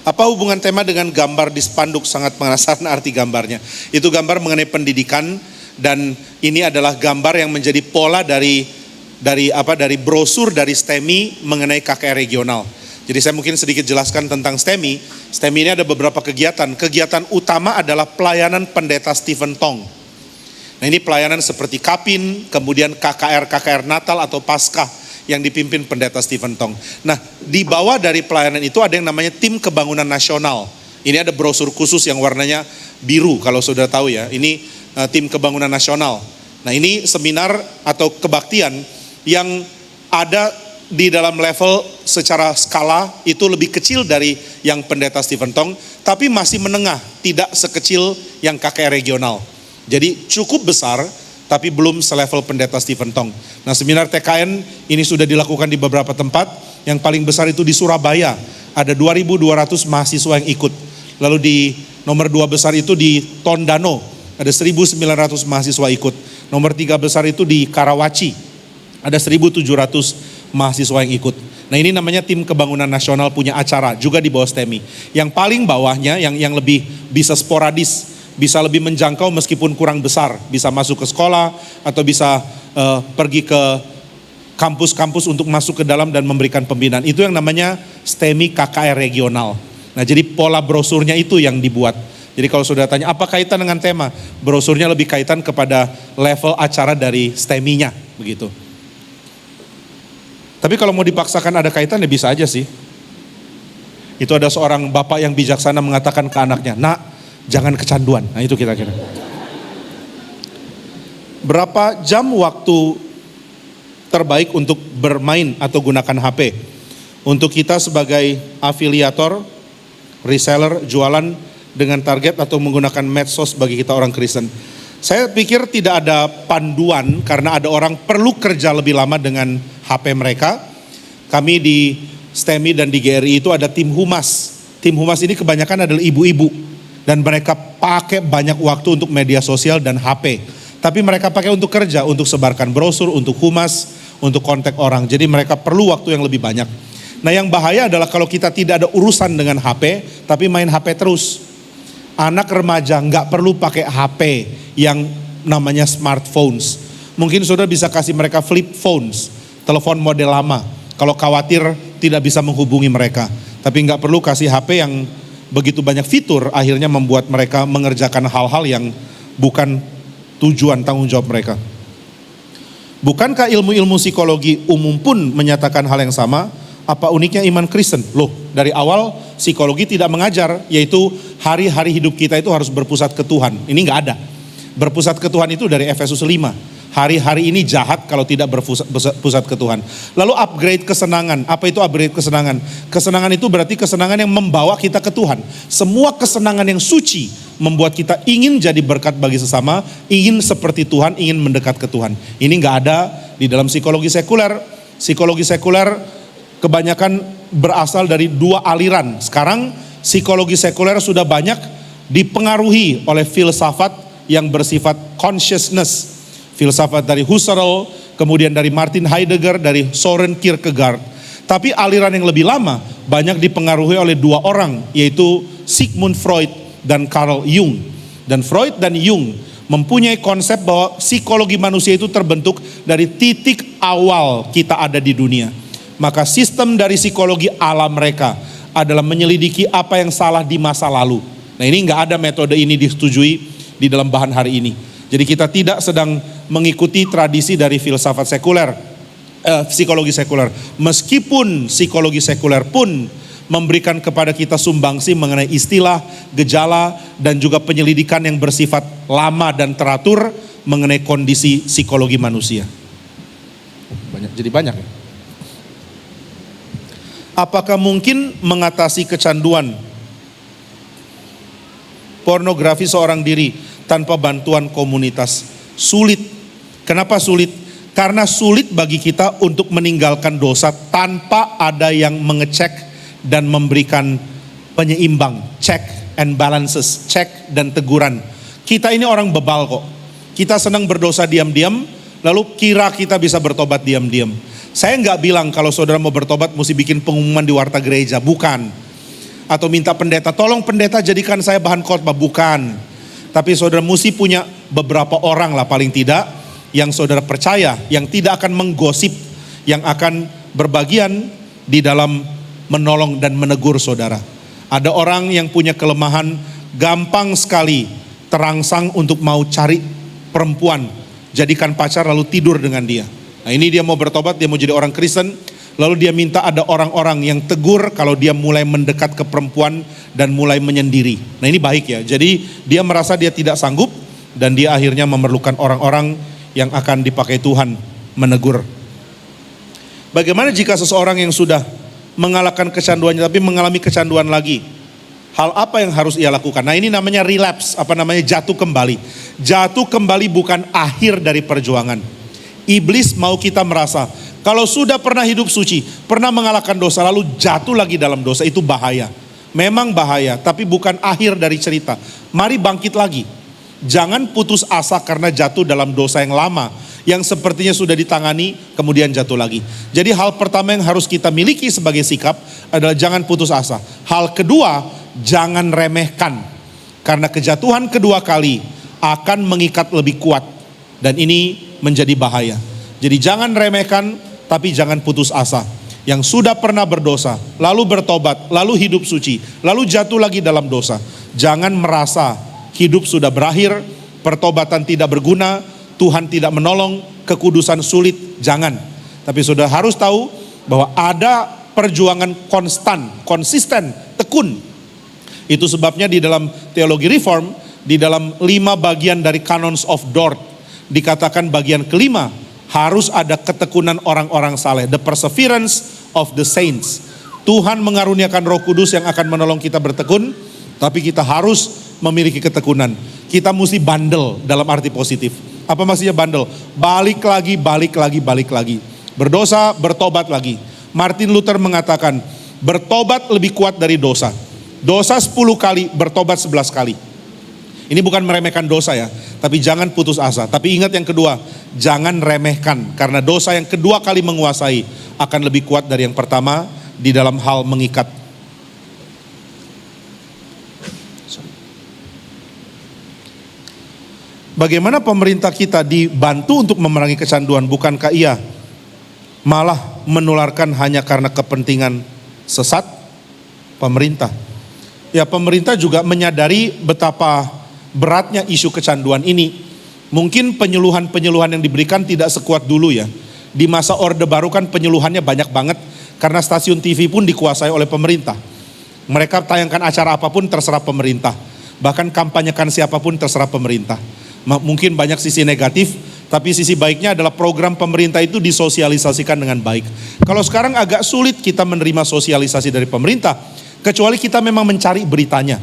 Apa hubungan tema dengan gambar di spanduk? Sangat penasaran arti gambarnya. Itu gambar mengenai pendidikan, dan ini adalah gambar yang menjadi pola dari brosur dari STEMI mengenai KKR regional. Jadi saya mungkin sedikit jelaskan tentang STEMI. STEMI ini ada beberapa kegiatan. Kegiatan utama adalah pelayanan pendeta Stephen Tong. Nah, ini pelayanan seperti Kapin, kemudian KKR Natal atau Paskah yang dipimpin pendeta Stephen Tong. Nah, di bawah dari pelayanan itu ada yang namanya Tim Kebangunan Nasional. Ini ada brosur khusus yang warnanya biru kalau sudah tahu ya. Ini Tim Kebangunan Nasional. Nah ini seminar atau kebaktian yang ada di dalam level secara skala itu lebih kecil dari yang pendeta Stephen Tong, tapi masih menengah, tidak sekecil yang KKR regional. Jadi cukup besar, tapi belum selevel pendeta Stephen Tong. Nah seminar TKN ini sudah dilakukan di beberapa tempat, yang paling besar itu di Surabaya, ada 2.200 mahasiswa yang ikut. Lalu di nomor 2 besar itu di Tondano, ada 1.900 mahasiswa ikut. Nomor 3 besar itu di Karawaci, ada 1.700 mahasiswa yang ikut. Nah ini namanya tim kebangunan nasional punya acara juga di bawah STEMI. Yang paling bawahnya yang lebih bisa sporadis, bisa lebih menjangkau meskipun kurang besar, bisa masuk ke sekolah atau bisa pergi ke kampus-kampus untuk masuk ke dalam dan memberikan pembinaan. Itu yang namanya STEMI KKR regional. Nah jadi pola brosurnya itu yang dibuat. Jadi kalau sudah tanya apa kaitan dengan tema, brosurnya lebih kaitan kepada level acara dari STEMI-nya begitu. Tapi kalau mau dipaksakan ada kaitan ya bisa aja sih. Itu ada seorang bapak yang bijaksana mengatakan ke anaknya, "Nak, jangan kecanduan." Nah itu kira-kira. Berapa jam waktu terbaik untuk bermain atau gunakan HP? Untuk kita sebagai afiliator, reseller, jualan dengan target atau menggunakan medsos bagi kita orang Kristen. Saya pikir tidak ada panduan karena ada orang perlu kerja lebih lama dengan HP mereka. Kami di STEMI dan di GRI itu ada tim humas. Tim humas ini kebanyakan adalah ibu-ibu. Dan mereka pakai banyak waktu untuk media sosial dan HP. Tapi mereka pakai untuk kerja, untuk sebarkan brosur, untuk humas, untuk kontak orang. Jadi mereka perlu waktu yang lebih banyak. Nah yang bahaya adalah kalau kita tidak ada urusan dengan HP, tapi main HP terus. Anak remaja nggak perlu pakai HP yang namanya smartphones. Mungkin saudara bisa kasih mereka flip phones, telepon model lama. Kalau khawatir tidak bisa menghubungi mereka. Tapi nggak perlu kasih HP yang begitu banyak fitur, akhirnya membuat mereka mengerjakan hal-hal yang bukan tujuan tanggung jawab mereka. Bukankah ilmu-ilmu psikologi umum pun menyatakan hal yang sama? Apa uniknya iman Kristen? Loh, dari awal psikologi tidak mengajar, yaitu hari-hari hidup kita itu harus berpusat ke Tuhan. Ini nggak ada. Berpusat ke Tuhan itu dari Efesus 5. Hari-hari ini jahat kalau tidak berpusat ke Tuhan. Lalu upgrade kesenangan. Apa itu upgrade kesenangan? Kesenangan itu berarti kesenangan yang membawa kita ke Tuhan. Semua kesenangan yang suci membuat kita ingin jadi berkat bagi sesama, ingin seperti Tuhan, ingin mendekat ke Tuhan. Ini nggak ada di dalam psikologi sekuler. Psikologi sekuler kebanyakan berasal dari dua aliran. Sekarang psikologi sekuler sudah banyak dipengaruhi oleh filsafat yang bersifat consciousness. Filsafat dari Husserl, kemudian dari Martin Heidegger, dari Soren Kierkegaard. Tapi aliran yang lebih lama banyak dipengaruhi oleh dua orang, yaitu Sigmund Freud dan Carl Jung. Dan Freud dan Jung mempunyai konsep bahwa psikologi manusia itu terbentuk dari titik awal kita ada di dunia. Maka sistem dari psikologi ala mereka adalah menyelidiki apa yang salah di masa lalu. Nah ini nggak ada metode ini disetujui di dalam bahan hari ini. Jadi kita tidak sedang mengikuti tradisi dari filsafat sekuler, psikologi sekuler. Meskipun psikologi sekuler pun memberikan kepada kita sumbangsi mengenai istilah, gejala, dan juga penyelidikan yang bersifat lama dan teratur mengenai kondisi psikologi manusia. Jadi banyak ya. Apakah mungkin mengatasi kecanduan pornografi seorang diri tanpa bantuan komunitas? Sulit. Kenapa sulit? Karena sulit bagi kita untuk meninggalkan dosa tanpa ada yang mengecek dan memberikan penyeimbang, check and balances, cek dan teguran. Kita ini orang bebal kok. Kita senang berdosa diam-diam, lalu kira kita bisa bertobat diam-diam. Saya nggak bilang kalau saudara mau bertobat mesti bikin pengumuman di warta gereja, bukan. Atau minta pendeta, tolong pendeta jadikan saya bahan khotbah, bukan. Tapi saudara mesti punya beberapa orang lah paling tidak yang saudara percaya, yang tidak akan menggosip, yang akan berbagian di dalam menolong dan menegur saudara. Ada orang yang punya kelemahan, gampang sekali terangsang untuk mau cari perempuan, jadikan pacar lalu tidur dengan dia. Nah ini dia mau bertobat, dia mau jadi orang Kristen, lalu dia minta ada orang-orang yang tegur kalau dia mulai mendekat ke perempuan dan mulai menyendiri. Nah ini baik ya, jadi dia merasa dia tidak sanggup dan dia akhirnya memerlukan orang-orang yang akan dipakai Tuhan menegur. Bagaimana jika seseorang yang sudah mengalahkan kecanduannya tapi mengalami kecanduan lagi? Hal apa yang harus ia lakukan? Nah, ini namanya relapse, jatuh kembali. Jatuh kembali bukan akhir dari perjuangan. Iblis mau kita merasa kalau sudah pernah hidup suci, pernah mengalahkan dosa lalu jatuh lagi dalam dosa, itu bahaya. Memang bahaya, tapi bukan akhir dari cerita. Mari bangkit lagi. Jangan putus asa karena jatuh dalam dosa yang lama, yang sepertinya sudah ditangani, kemudian jatuh lagi. Jadi hal pertama yang harus kita miliki sebagai sikap adalah jangan putus asa. Hal kedua, jangan remehkan. Karena kejatuhan kedua kali akan mengikat lebih kuat. Dan ini menjadi bahaya. Jadi jangan remehkan, tapi jangan putus asa. Yang sudah pernah berdosa, lalu bertobat, lalu hidup suci, lalu jatuh lagi dalam dosa. Jangan merasa hidup sudah berakhir, pertobatan tidak berguna, Tuhan tidak menolong, kekudusan sulit. Jangan. Tapi sudah harus tahu bahwa ada perjuangan konsisten, tekun. Itu sebabnya di dalam teologi reform, di dalam 5 bagian dari Canons of Dort, dikatakan bagian kelima, harus ada ketekunan orang-orang saleh. The perseverance of the saints. Tuhan mengaruniakan Roh Kudus yang akan menolong kita bertekun, tapi kita harus memiliki ketekunan. Kita mesti bandel dalam arti positif. Apa maksudnya bandel? Balik lagi. Berdosa, bertobat lagi. Martin Luther mengatakan, bertobat lebih kuat dari dosa. Dosa 10 kali, bertobat 11 kali. Ini bukan meremehkan dosa ya, tapi jangan putus asa. Tapi ingat yang kedua, jangan remehkan. Karena dosa yang kedua kali menguasai akan lebih kuat dari yang pertama di dalam hal mengikat. Bagaimana pemerintah kita dibantu untuk memerangi kecanduan? Bukankah ia malah menularkan hanya karena kepentingan sesat pemerintah? Ya, pemerintah juga menyadari betapa beratnya isu kecanduan ini. Mungkin penyuluhan-penyuluhan yang diberikan tidak sekuat dulu ya. Di masa Orde Baru kan penyuluhannya banyak banget karena stasiun TV pun dikuasai oleh pemerintah. Mereka tayangkan acara apapun terserah pemerintah. Bahkan kampanyekan siapapun terserah pemerintah. Mungkin banyak sisi negatif, tapi sisi baiknya adalah program pemerintah itu disosialisasikan dengan baik. Kalau sekarang agak sulit kita menerima sosialisasi dari pemerintah, kecuali kita memang mencari beritanya.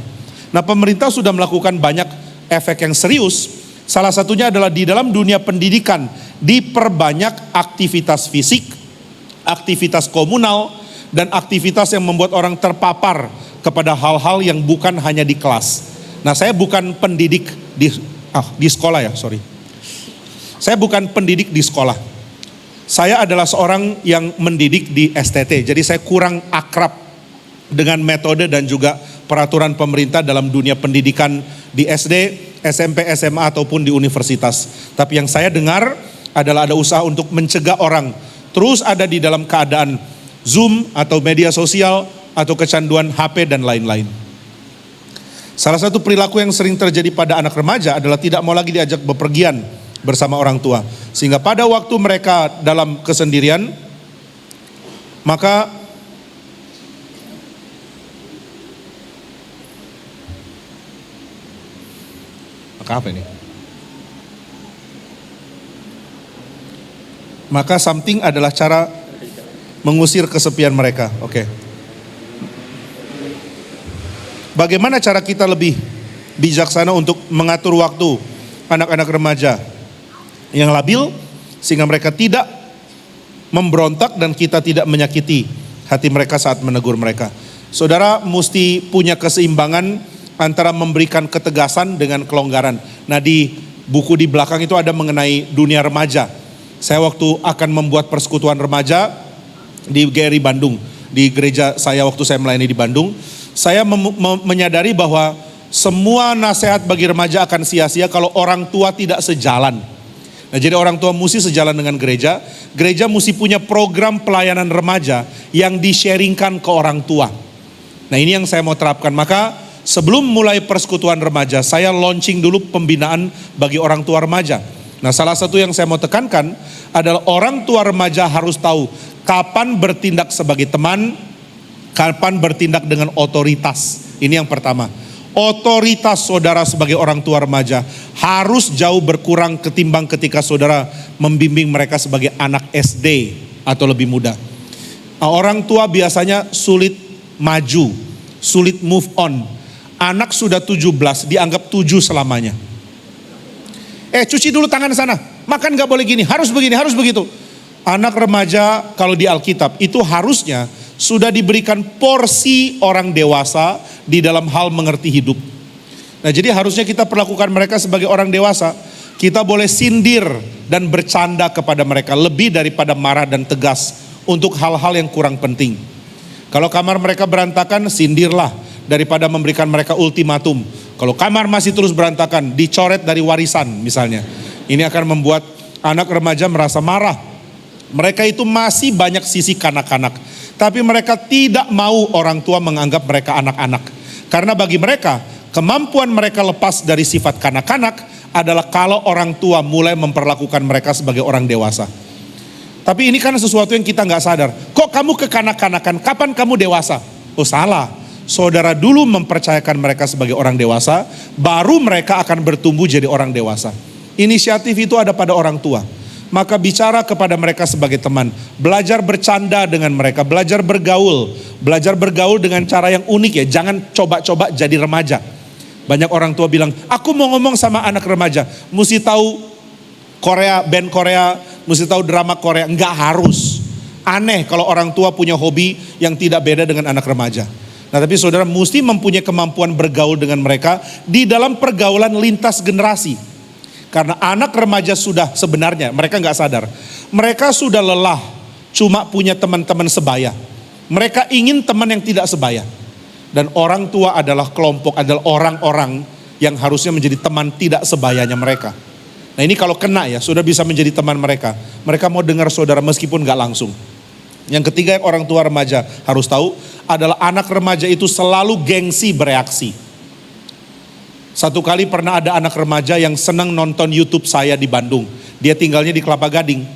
Nah, pemerintah sudah melakukan banyak efek yang serius. Salah satunya adalah di dalam dunia pendidikan, diperbanyak aktivitas fisik, aktivitas komunal, dan aktivitas yang membuat orang terpapar kepada hal-hal yang bukan hanya di kelas. Nah, saya bukan pendidik di sekolah ya, sorry. Saya bukan pendidik di sekolah. Saya adalah seorang yang mendidik di STT, jadi saya kurang akrab dengan metode dan juga peraturan pemerintah dalam dunia pendidikan di SD, SMP, SMA ataupun di universitas. Tapi yang saya dengar adalah ada usaha untuk mencegah orang terus ada di dalam keadaan Zoom atau media sosial atau kecanduan HP dan lain-lain. Salah satu perilaku yang sering terjadi pada anak remaja adalah tidak mau lagi diajak bepergian bersama orang tua. Sehingga pada waktu mereka dalam kesendirian, maka apa ini? Maka something adalah cara mengusir kesepian mereka. Oke. Bagaimana cara kita lebih bijaksana untuk mengatur waktu anak-anak remaja yang labil sehingga mereka tidak memberontak dan kita tidak menyakiti hati mereka saat menegur mereka. Saudara mesti punya keseimbangan antara memberikan ketegasan dengan kelonggaran. Nah, di buku di belakang itu ada mengenai dunia remaja. Saya waktu akan membuat persekutuan remaja di GRI Bandung, di gereja saya waktu saya melayani di Bandung, saya menyadari bahwa semua nasihat bagi remaja akan sia-sia kalau orang tua tidak sejalan. Nah, jadi orang tua mesti sejalan dengan gereja. Gereja mesti punya program pelayanan remaja yang di-sharingkan ke orang tua. Nah, ini yang saya mau terapkan. Maka sebelum mulai persekutuan remaja, saya launching dulu pembinaan bagi orang tua remaja. Nah, salah satu yang saya mau tekankan adalah orang tua remaja harus tahu kapan bertindak sebagai teman, kapan bertindak dengan otoritas. Ini yang pertama. Otoritas saudara sebagai orang tua remaja harus jauh berkurang ketimbang ketika saudara membimbing mereka sebagai anak SD atau lebih muda. Orang tua biasanya sulit maju, sulit move on. Anak sudah 17 dianggap 7 selamanya. Cuci dulu tangan sana, makan gak boleh gini, harus begini, harus begitu. Anak remaja kalau di Alkitab itu harusnya sudah diberikan porsi orang dewasa di dalam hal mengerti hidup. Nah, jadi harusnya kita perlakukan mereka sebagai orang dewasa. Kita boleh sindir dan bercanda kepada mereka lebih daripada marah dan tegas untuk hal-hal yang kurang penting. Kalau kamar mereka berantakan, sindirlah daripada memberikan mereka ultimatum. Kalau kamar masih terus berantakan, dicoret dari warisan misalnya. Ini akan membuat anak remaja merasa marah. Mereka itu masih banyak sisi kanak-kanak. Tapi mereka tidak mau orang tua menganggap mereka anak-anak. Karena bagi mereka, kemampuan mereka lepas dari sifat kanak-kanak adalah kalau orang tua mulai memperlakukan mereka sebagai orang dewasa. Tapi ini kan sesuatu yang kita gak sadar. Kok kamu kekanak-kanakan, kapan kamu dewasa? Oh salah, saudara dulu mempercayakan mereka sebagai orang dewasa, baru mereka akan bertumbuh jadi orang dewasa. Inisiatif itu ada pada orang tua. Maka bicara kepada mereka sebagai teman, belajar bercanda dengan mereka, belajar bergaul dengan cara yang unik ya, jangan coba-coba jadi remaja. Banyak orang tua bilang, aku mau ngomong sama anak remaja, mesti tahu Korea, band Korea, mesti tahu drama Korea, enggak harus. Aneh kalau orang tua punya hobi yang tidak beda dengan anak remaja. Nah tapi saudara mesti mempunyai kemampuan bergaul dengan mereka di dalam pergaulan lintas generasi. Karena anak remaja sudah sebenarnya, mereka gak sadar. Mereka sudah lelah cuma punya teman-teman sebaya. Mereka ingin teman yang tidak sebaya. Dan orang tua adalah kelompok, adalah orang-orang yang harusnya menjadi teman tidak sebayanya mereka. Nah ini kalau kena ya, sudah bisa menjadi teman mereka. Mereka mau dengar saudara meskipun gak langsung. Yang ketiga yang orang tua remaja harus tahu adalah anak remaja itu selalu gengsi bereaksi. Satu kali pernah ada anak remaja yang senang nonton YouTube saya di Bandung. Dia tinggalnya di Kelapa Gading.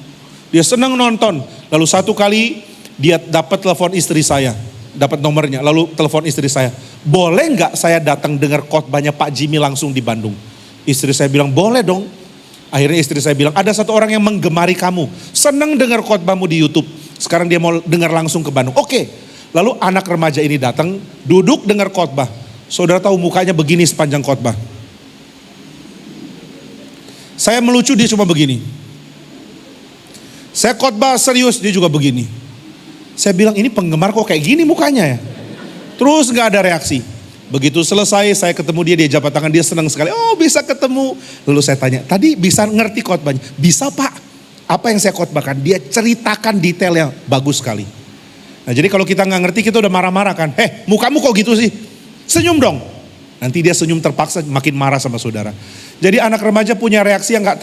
Dia senang nonton. Lalu satu kali dia dapat telepon istri saya. Dapat nomornya. Lalu telepon istri saya. Boleh nggak saya datang dengar khotbahnya Pak Jimmy langsung di Bandung? Istri saya bilang boleh dong. Akhirnya istri saya bilang ada satu orang yang menggemari kamu. Senang dengar khotbahmu di YouTube. Sekarang dia mau dengar langsung ke Bandung. Oke. Lalu anak remaja ini datang. Duduk dengar khotbah. Saudara tahu mukanya begini sepanjang khotbah. Saya melucu dia cuma begini. Saya khotbah serius dia juga begini. Saya bilang ini penggemar kok kayak gini mukanya ya. Terus gak ada reaksi. Begitu selesai saya ketemu dia jabat tangan, dia senang sekali. Oh bisa ketemu. Lalu saya tanya, tadi bisa ngerti khotbahnya? Bisa Pak. Apa yang saya khotbahkan? Dia ceritakan detailnya bagus sekali. Nah jadi kalau kita gak ngerti kita udah marah-marah kan. Mukamu kok gitu sih? Senyum dong. Nanti dia senyum terpaksa makin marah sama saudara. Jadi anak remaja punya reaksi yang gak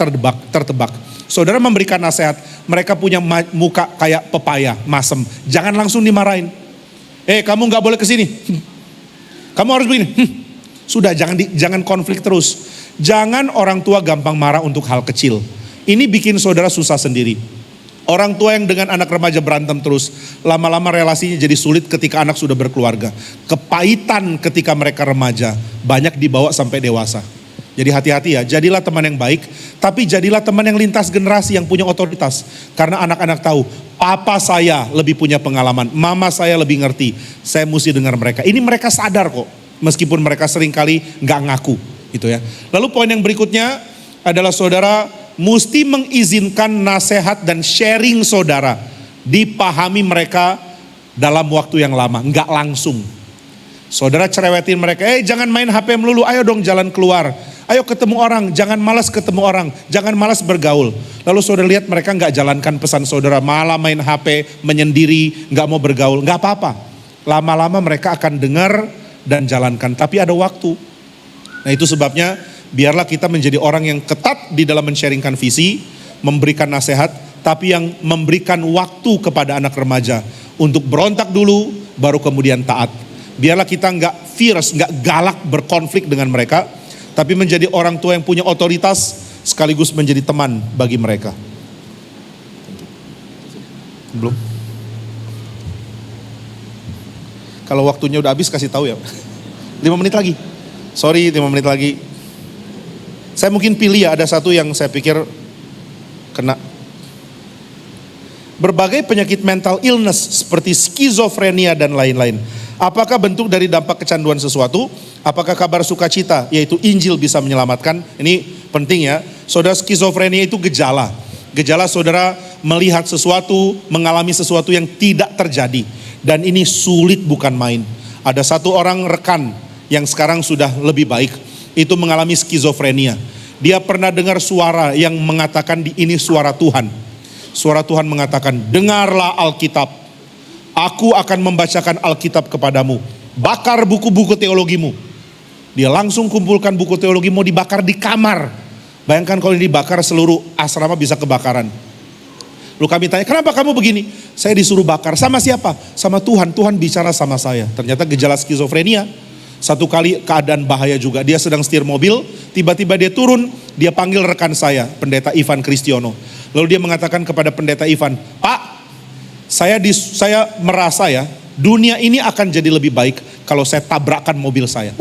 tertebak. Saudara memberikan nasihat, mereka punya muka kayak pepaya, masem. Jangan langsung dimarahin. Kamu gak boleh kesini. Kamu harus begini. Sudah jangan konflik terus. Jangan orang tua gampang marah untuk hal kecil. Ini bikin saudara susah sendiri. Orang tua yang dengan anak remaja berantem terus, lama-lama relasinya jadi sulit ketika anak sudah berkeluarga. Kepahitan ketika mereka remaja, banyak dibawa sampai dewasa. Jadi hati-hati ya, jadilah teman yang baik, tapi jadilah teman yang lintas generasi yang punya otoritas. Karena anak-anak tahu, papa saya lebih punya pengalaman, mama saya lebih ngerti, saya mesti dengar mereka. Ini mereka sadar kok, meskipun mereka seringkali gak ngaku. Gitu ya. Lalu poin yang berikutnya adalah saudara mesti mengizinkan nasihat dan sharing saudara dipahami mereka dalam waktu yang lama, enggak langsung. Saudara cerewetin mereka, jangan main HP melulu, ayo dong jalan keluar. Ayo ketemu orang, jangan malas ketemu orang, jangan malas bergaul. Lalu saudara lihat mereka enggak jalankan pesan saudara, malah main HP, menyendiri, enggak mau bergaul, enggak apa-apa. Lama-lama mereka akan dengar dan jalankan, tapi ada waktu. Nah itu sebabnya biarlah kita menjadi orang yang ketat di dalam men-sharingkan visi, memberikan nasihat, tapi yang memberikan waktu kepada anak remaja untuk berontak dulu, baru kemudian taat. Biarlah kita nggak fierce, nggak galak berkonflik dengan mereka, tapi menjadi orang tua yang punya otoritas, sekaligus menjadi teman bagi mereka. Belum? Kalau waktunya udah habis kasih tahu ya. 5 menit lagi. Sorry, 5 menit lagi. Saya mungkin pilih ya, ada satu yang saya pikir kena. Berbagai penyakit mental illness seperti skizofrenia dan lain-lain. Apakah bentuk dari dampak kecanduan sesuatu? Apakah kabar sukacita, yaitu Injil, bisa menyelamatkan? Ini penting ya. Saudara, skizofrenia itu gejala. Gejala saudara melihat sesuatu, mengalami sesuatu yang tidak terjadi. Dan ini sulit bukan main. Ada satu orang rekan yang sekarang sudah lebih baik, itu mengalami skizofrenia. Dia pernah dengar suara yang mengatakan ini suara Tuhan. Suara Tuhan mengatakan, dengarlah Alkitab. Aku akan membacakan Alkitab kepadamu. Bakar buku-buku teologimu. Dia langsung kumpulkan buku teologi, mau dibakar di kamar. Bayangkan kalau ini dibakar, seluruh asrama bisa kebakaran. Lalu kami tanya, kenapa kamu begini? Saya disuruh bakar. Sama siapa? Sama Tuhan. Tuhan bicara sama saya. Ternyata gejala skizofrenia. Satu kali keadaan bahaya juga. Dia sedang setir mobil, tiba-tiba dia turun, dia panggil rekan saya, Pendeta Ivan Kristiono. Lalu dia mengatakan kepada Pendeta Ivan, Pak, saya merasa ya, dunia ini akan jadi lebih baik kalau saya tabrakan mobil saya.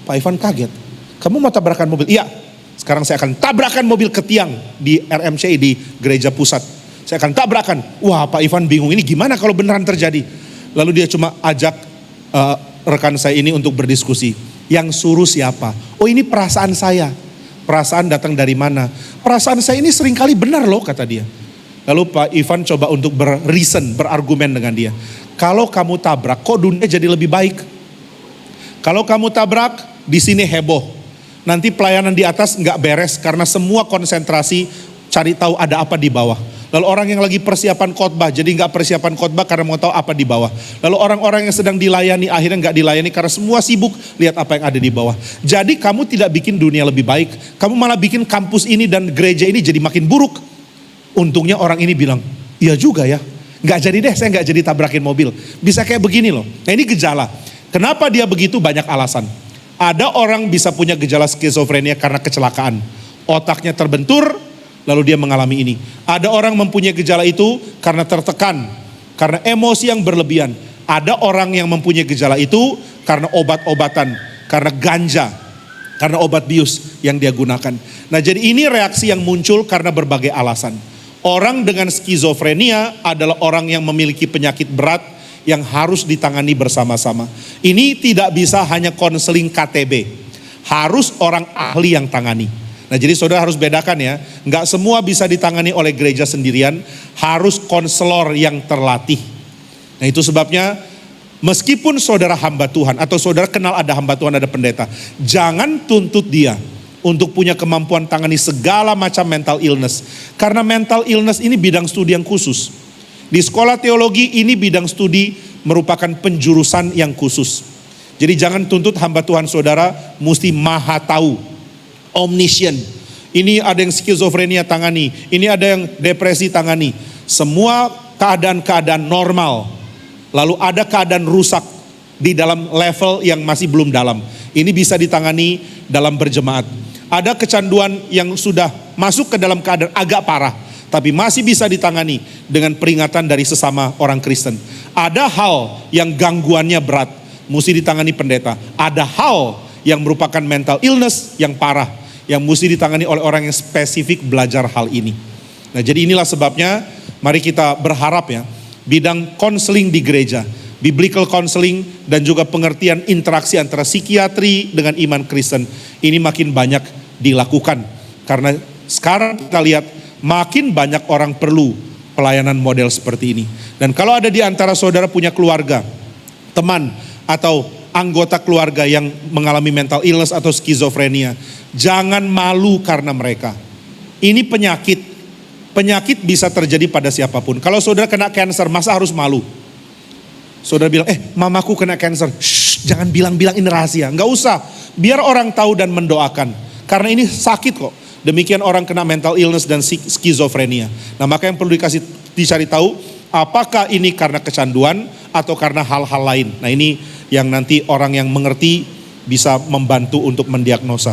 Pak Ivan kaget. Kamu mau tabrakan mobil? Iya. Sekarang saya akan tabrakan mobil ke tiang di RMCI, di gereja pusat. Saya akan tabrakan. Wah, Pak Ivan bingung, ini gimana kalau beneran terjadi? Lalu dia cuma ajak rekan saya ini untuk berdiskusi. Yang suruh siapa? Oh, ini perasaan saya. Perasaan datang dari mana? Perasaan saya ini seringkali benar loh, kata dia. Lalu Pak Ivan coba untuk berargumen dengan dia. Kalau kamu tabrak, kok dunia jadi lebih baik? Kalau kamu tabrak, di sini heboh. Nanti pelayanan di atas nggak beres karena semua konsentrasi cari tahu ada apa di bawah. Lalu orang yang lagi persiapan khotbah, jadi nggak persiapan khotbah karena mau tahu apa di bawah. Lalu orang-orang yang sedang dilayani akhirnya nggak dilayani karena semua sibuk lihat apa yang ada di bawah. Jadi kamu tidak bikin dunia lebih baik, kamu malah bikin kampus ini dan gereja ini jadi makin buruk. Untungnya orang ini bilang, iya juga ya, nggak jadi deh, saya nggak jadi tabrakin mobil. Bisa kayak begini loh. Nah, ini gejala. Kenapa dia begitu? Banyak alasan. Ada orang bisa punya gejala skizofrenia karena kecelakaan, otaknya terbentur. Lalu dia mengalami ini. Ada orang mempunyai gejala itu karena tertekan, karena emosi yang berlebihan. Ada orang yang mempunyai gejala itu karena obat-obatan, karena ganja, karena obat bius yang dia gunakan. Nah, jadi ini reaksi yang muncul karena berbagai alasan. Orang dengan skizofrenia adalah orang yang memiliki penyakit berat yang harus ditangani bersama-sama. Ini tidak bisa hanya konseling KTB. Harus orang ahli yang tangani. Nah, jadi saudara harus bedakan ya, nggak semua bisa ditangani oleh gereja sendirian, harus konselor yang terlatih. Nah, itu sebabnya meskipun saudara hamba Tuhan atau saudara kenal ada hamba Tuhan, ada pendeta, jangan tuntut dia untuk punya kemampuan tangani segala macam mental illness. Karena mental illness ini bidang studi yang khusus. Di sekolah teologi ini bidang studi merupakan penjurusan yang khusus. Jadi jangan tuntut hamba Tuhan saudara mesti maha tahu. Omniscient. Ini ada yang skizofrenia tangani, ini ada yang depresi tangani. Semua keadaan-keadaan normal. Lalu ada keadaan rusak di dalam level yang masih belum dalam. Ini bisa ditangani dalam berjemaat. Ada kecanduan yang sudah masuk ke dalam keadaan agak parah, tapi masih bisa ditangani dengan peringatan dari sesama orang Kristen. Ada hal yang gangguannya berat, mesti ditangani pendeta. Ada hal yang merupakan mental illness yang parah, yang mesti ditangani oleh orang yang spesifik belajar hal ini. Nah, jadi inilah sebabnya mari kita berharap ya, bidang konseling di gereja, biblical counseling dan juga pengertian interaksi antara psikiatri dengan iman Kristen ini makin banyak dilakukan. Karena sekarang kita lihat makin banyak orang perlu pelayanan model seperti ini. Dan kalau ada di antara saudara punya keluarga, teman atau anggota keluarga yang mengalami mental illness atau skizofrenia, jangan malu karena mereka. Ini penyakit. Penyakit bisa terjadi pada siapapun. Kalau saudara kena cancer, masa harus malu? Saudara bilang, mamaku kena cancer. Shh, jangan bilang-bilang ini rahasia. Enggak usah. Biar orang tahu dan mendoakan. Karena ini sakit kok. Demikian orang kena mental illness dan skizofrenia. Nah, maka yang perlu dicari tahu, apakah ini karena kecanduan atau karena hal-hal lain. Nah, ini yang nanti orang yang mengerti bisa membantu untuk mendiagnosa.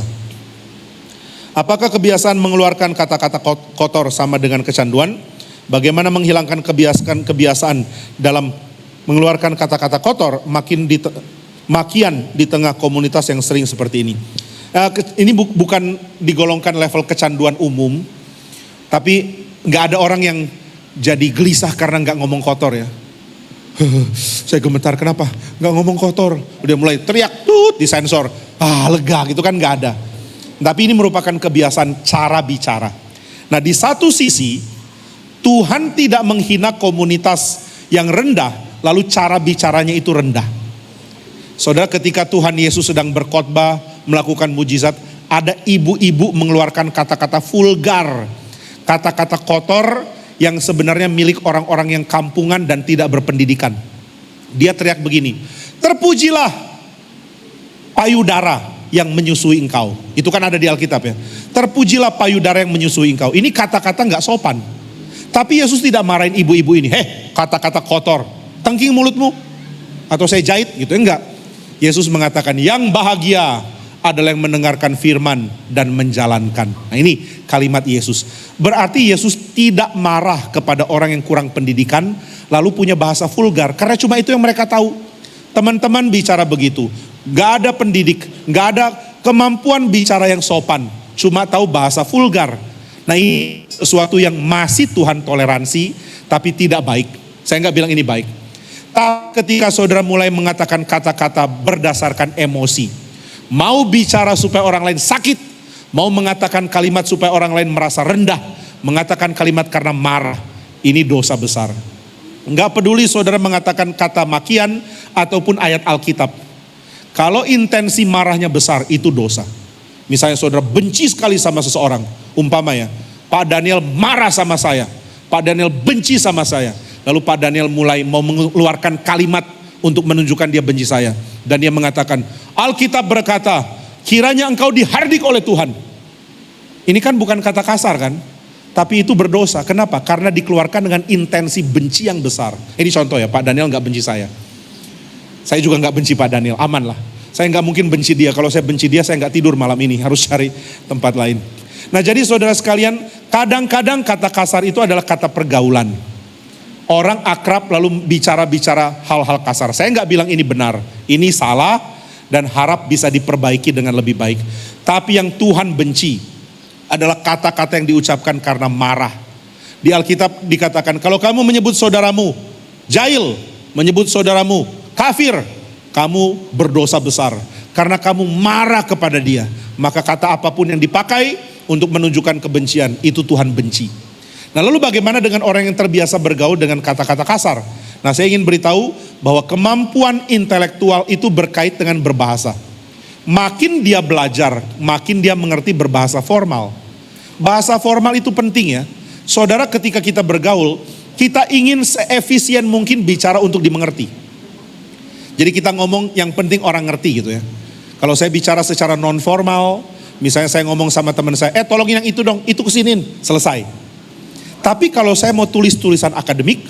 Apakah kebiasaan mengeluarkan kata-kata kotor sama dengan kecanduan? Bagaimana menghilangkan kebiasaan dalam mengeluarkan kata-kata kotor? makian di tengah komunitas yang sering seperti ini. Ini bukan digolongkan level kecanduan umum, tapi nggak ada orang yang jadi gelisah karena nggak ngomong kotor ya. Saya gemetar, kenapa? Nggak ngomong kotor. Udah mulai teriak, disensor. Lega gitu kan, nggak ada. Tapi ini merupakan kebiasaan cara bicara. Nah, di satu sisi Tuhan tidak menghina komunitas yang rendah, lalu cara bicaranya itu rendah. Saudara, ketika Tuhan Yesus sedang berkhotbah, melakukan mujizat, ada ibu-ibu mengeluarkan kata-kata vulgar, kata-kata kotor yang sebenarnya milik orang-orang yang kampungan dan tidak berpendidikan. Dia teriak begini, terpujilah payudara yang menyusui engkau. Itu kan ada di Alkitab ya. Terpujilah payudara yang menyusui engkau. Ini kata-kata gak sopan. Tapi Yesus tidak marahin ibu-ibu ini. Kata-kata kotor, tengking mulutmu, atau saya jahit gitu, enggak. Yesus mengatakan yang bahagia adalah yang mendengarkan firman dan menjalankan. Nah, ini kalimat Yesus. Berarti Yesus tidak marah kepada orang yang kurang pendidikan lalu punya bahasa vulgar, karena cuma itu yang mereka tahu. Teman-teman bicara begitu, gak ada pendidik, gak ada kemampuan bicara yang sopan, cuma tahu bahasa vulgar. Nah, ini sesuatu yang masih Tuhan toleransi tapi tidak baik. Saya gak bilang ini baik. Tapi ketika saudara mulai mengatakan kata-kata berdasarkan emosi, mau bicara supaya orang lain sakit, mau mengatakan kalimat supaya orang lain merasa rendah, mengatakan kalimat karena marah, ini dosa besar. Enggak peduli saudara mengatakan kata makian ataupun ayat Alkitab. Kalau intensi marahnya besar, itu dosa. Misalnya saudara benci sekali sama seseorang, umpama ya, Pak Daniel marah sama saya, Pak Daniel benci sama saya. Lalu Pak Daniel mulai mau mengeluarkan kalimat untuk menunjukkan dia benci saya. Dan dia mengatakan, Alkitab berkata, kiranya engkau dihardik oleh Tuhan. Ini kan bukan kata kasar kan? Tapi itu berdosa. Kenapa? Karena dikeluarkan dengan intensi benci yang besar. Ini contoh ya, Pak Daniel gak benci saya. Saya juga gak benci Pak Daniel, aman lah. Saya gak mungkin benci dia. Kalau saya benci dia, saya gak tidur malam ini. Harus cari tempat lain. Nah, jadi saudara sekalian, kadang-kadang kata kasar itu adalah kata pergaulan. Orang akrab lalu bicara-bicara hal-hal kasar. Saya nggak bilang ini benar, ini salah dan harap bisa diperbaiki dengan lebih baik. Tapi yang Tuhan benci adalah kata-kata yang diucapkan karena marah. Di Alkitab dikatakan, kalau kamu menyebut saudaramu jahil, menyebut saudaramu kafir, kamu berdosa besar. Karena kamu marah kepada dia, maka kata apapun yang dipakai untuk menunjukkan kebencian, itu Tuhan benci. Nah, lalu bagaimana dengan orang yang terbiasa bergaul dengan kata-kata kasar? Nah, saya ingin beritahu bahwa kemampuan intelektual itu berkait dengan berbahasa. Makin dia belajar, makin dia mengerti berbahasa formal. Bahasa formal itu penting ya. Saudara, ketika kita bergaul, kita ingin seefisien mungkin bicara untuk dimengerti. Jadi kita ngomong yang penting orang ngerti gitu ya. Kalau saya bicara secara non formal, misalnya saya ngomong sama teman saya, tolongin yang itu dong, itu kesinin, selesai. Tapi kalau saya mau tulis tulisan akademik,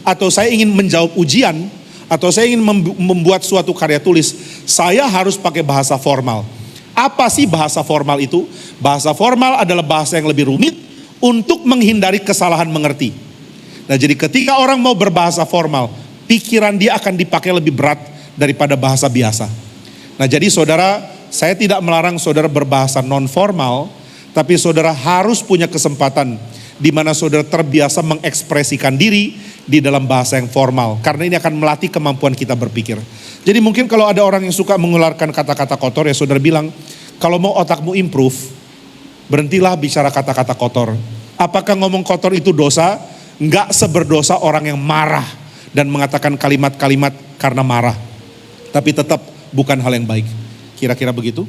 atau saya ingin menjawab ujian, atau saya ingin membuat suatu karya tulis, saya harus pakai bahasa formal. Apa sih bahasa formal itu? Bahasa formal adalah bahasa yang lebih rumit untuk menghindari kesalahan mengerti. Nah, jadi ketika orang mau berbahasa formal, pikiran dia akan dipakai lebih berat daripada bahasa biasa. Nah, jadi saudara, saya tidak melarang saudara berbahasa non formal, tapi saudara harus punya kesempatan di mana saudara terbiasa mengekspresikan diri di dalam bahasa yang formal. Karena ini akan melatih kemampuan kita berpikir. Jadi mungkin kalau ada orang yang suka mengeluarkan kata-kata kotor, ya saudara bilang, kalau mau otakmu improve, berhentilah bicara kata-kata kotor. Apakah ngomong kotor itu dosa? Enggak seberdosa orang yang marah dan mengatakan kalimat-kalimat karena marah. Tapi tetap bukan hal yang baik. Kira-kira begitu.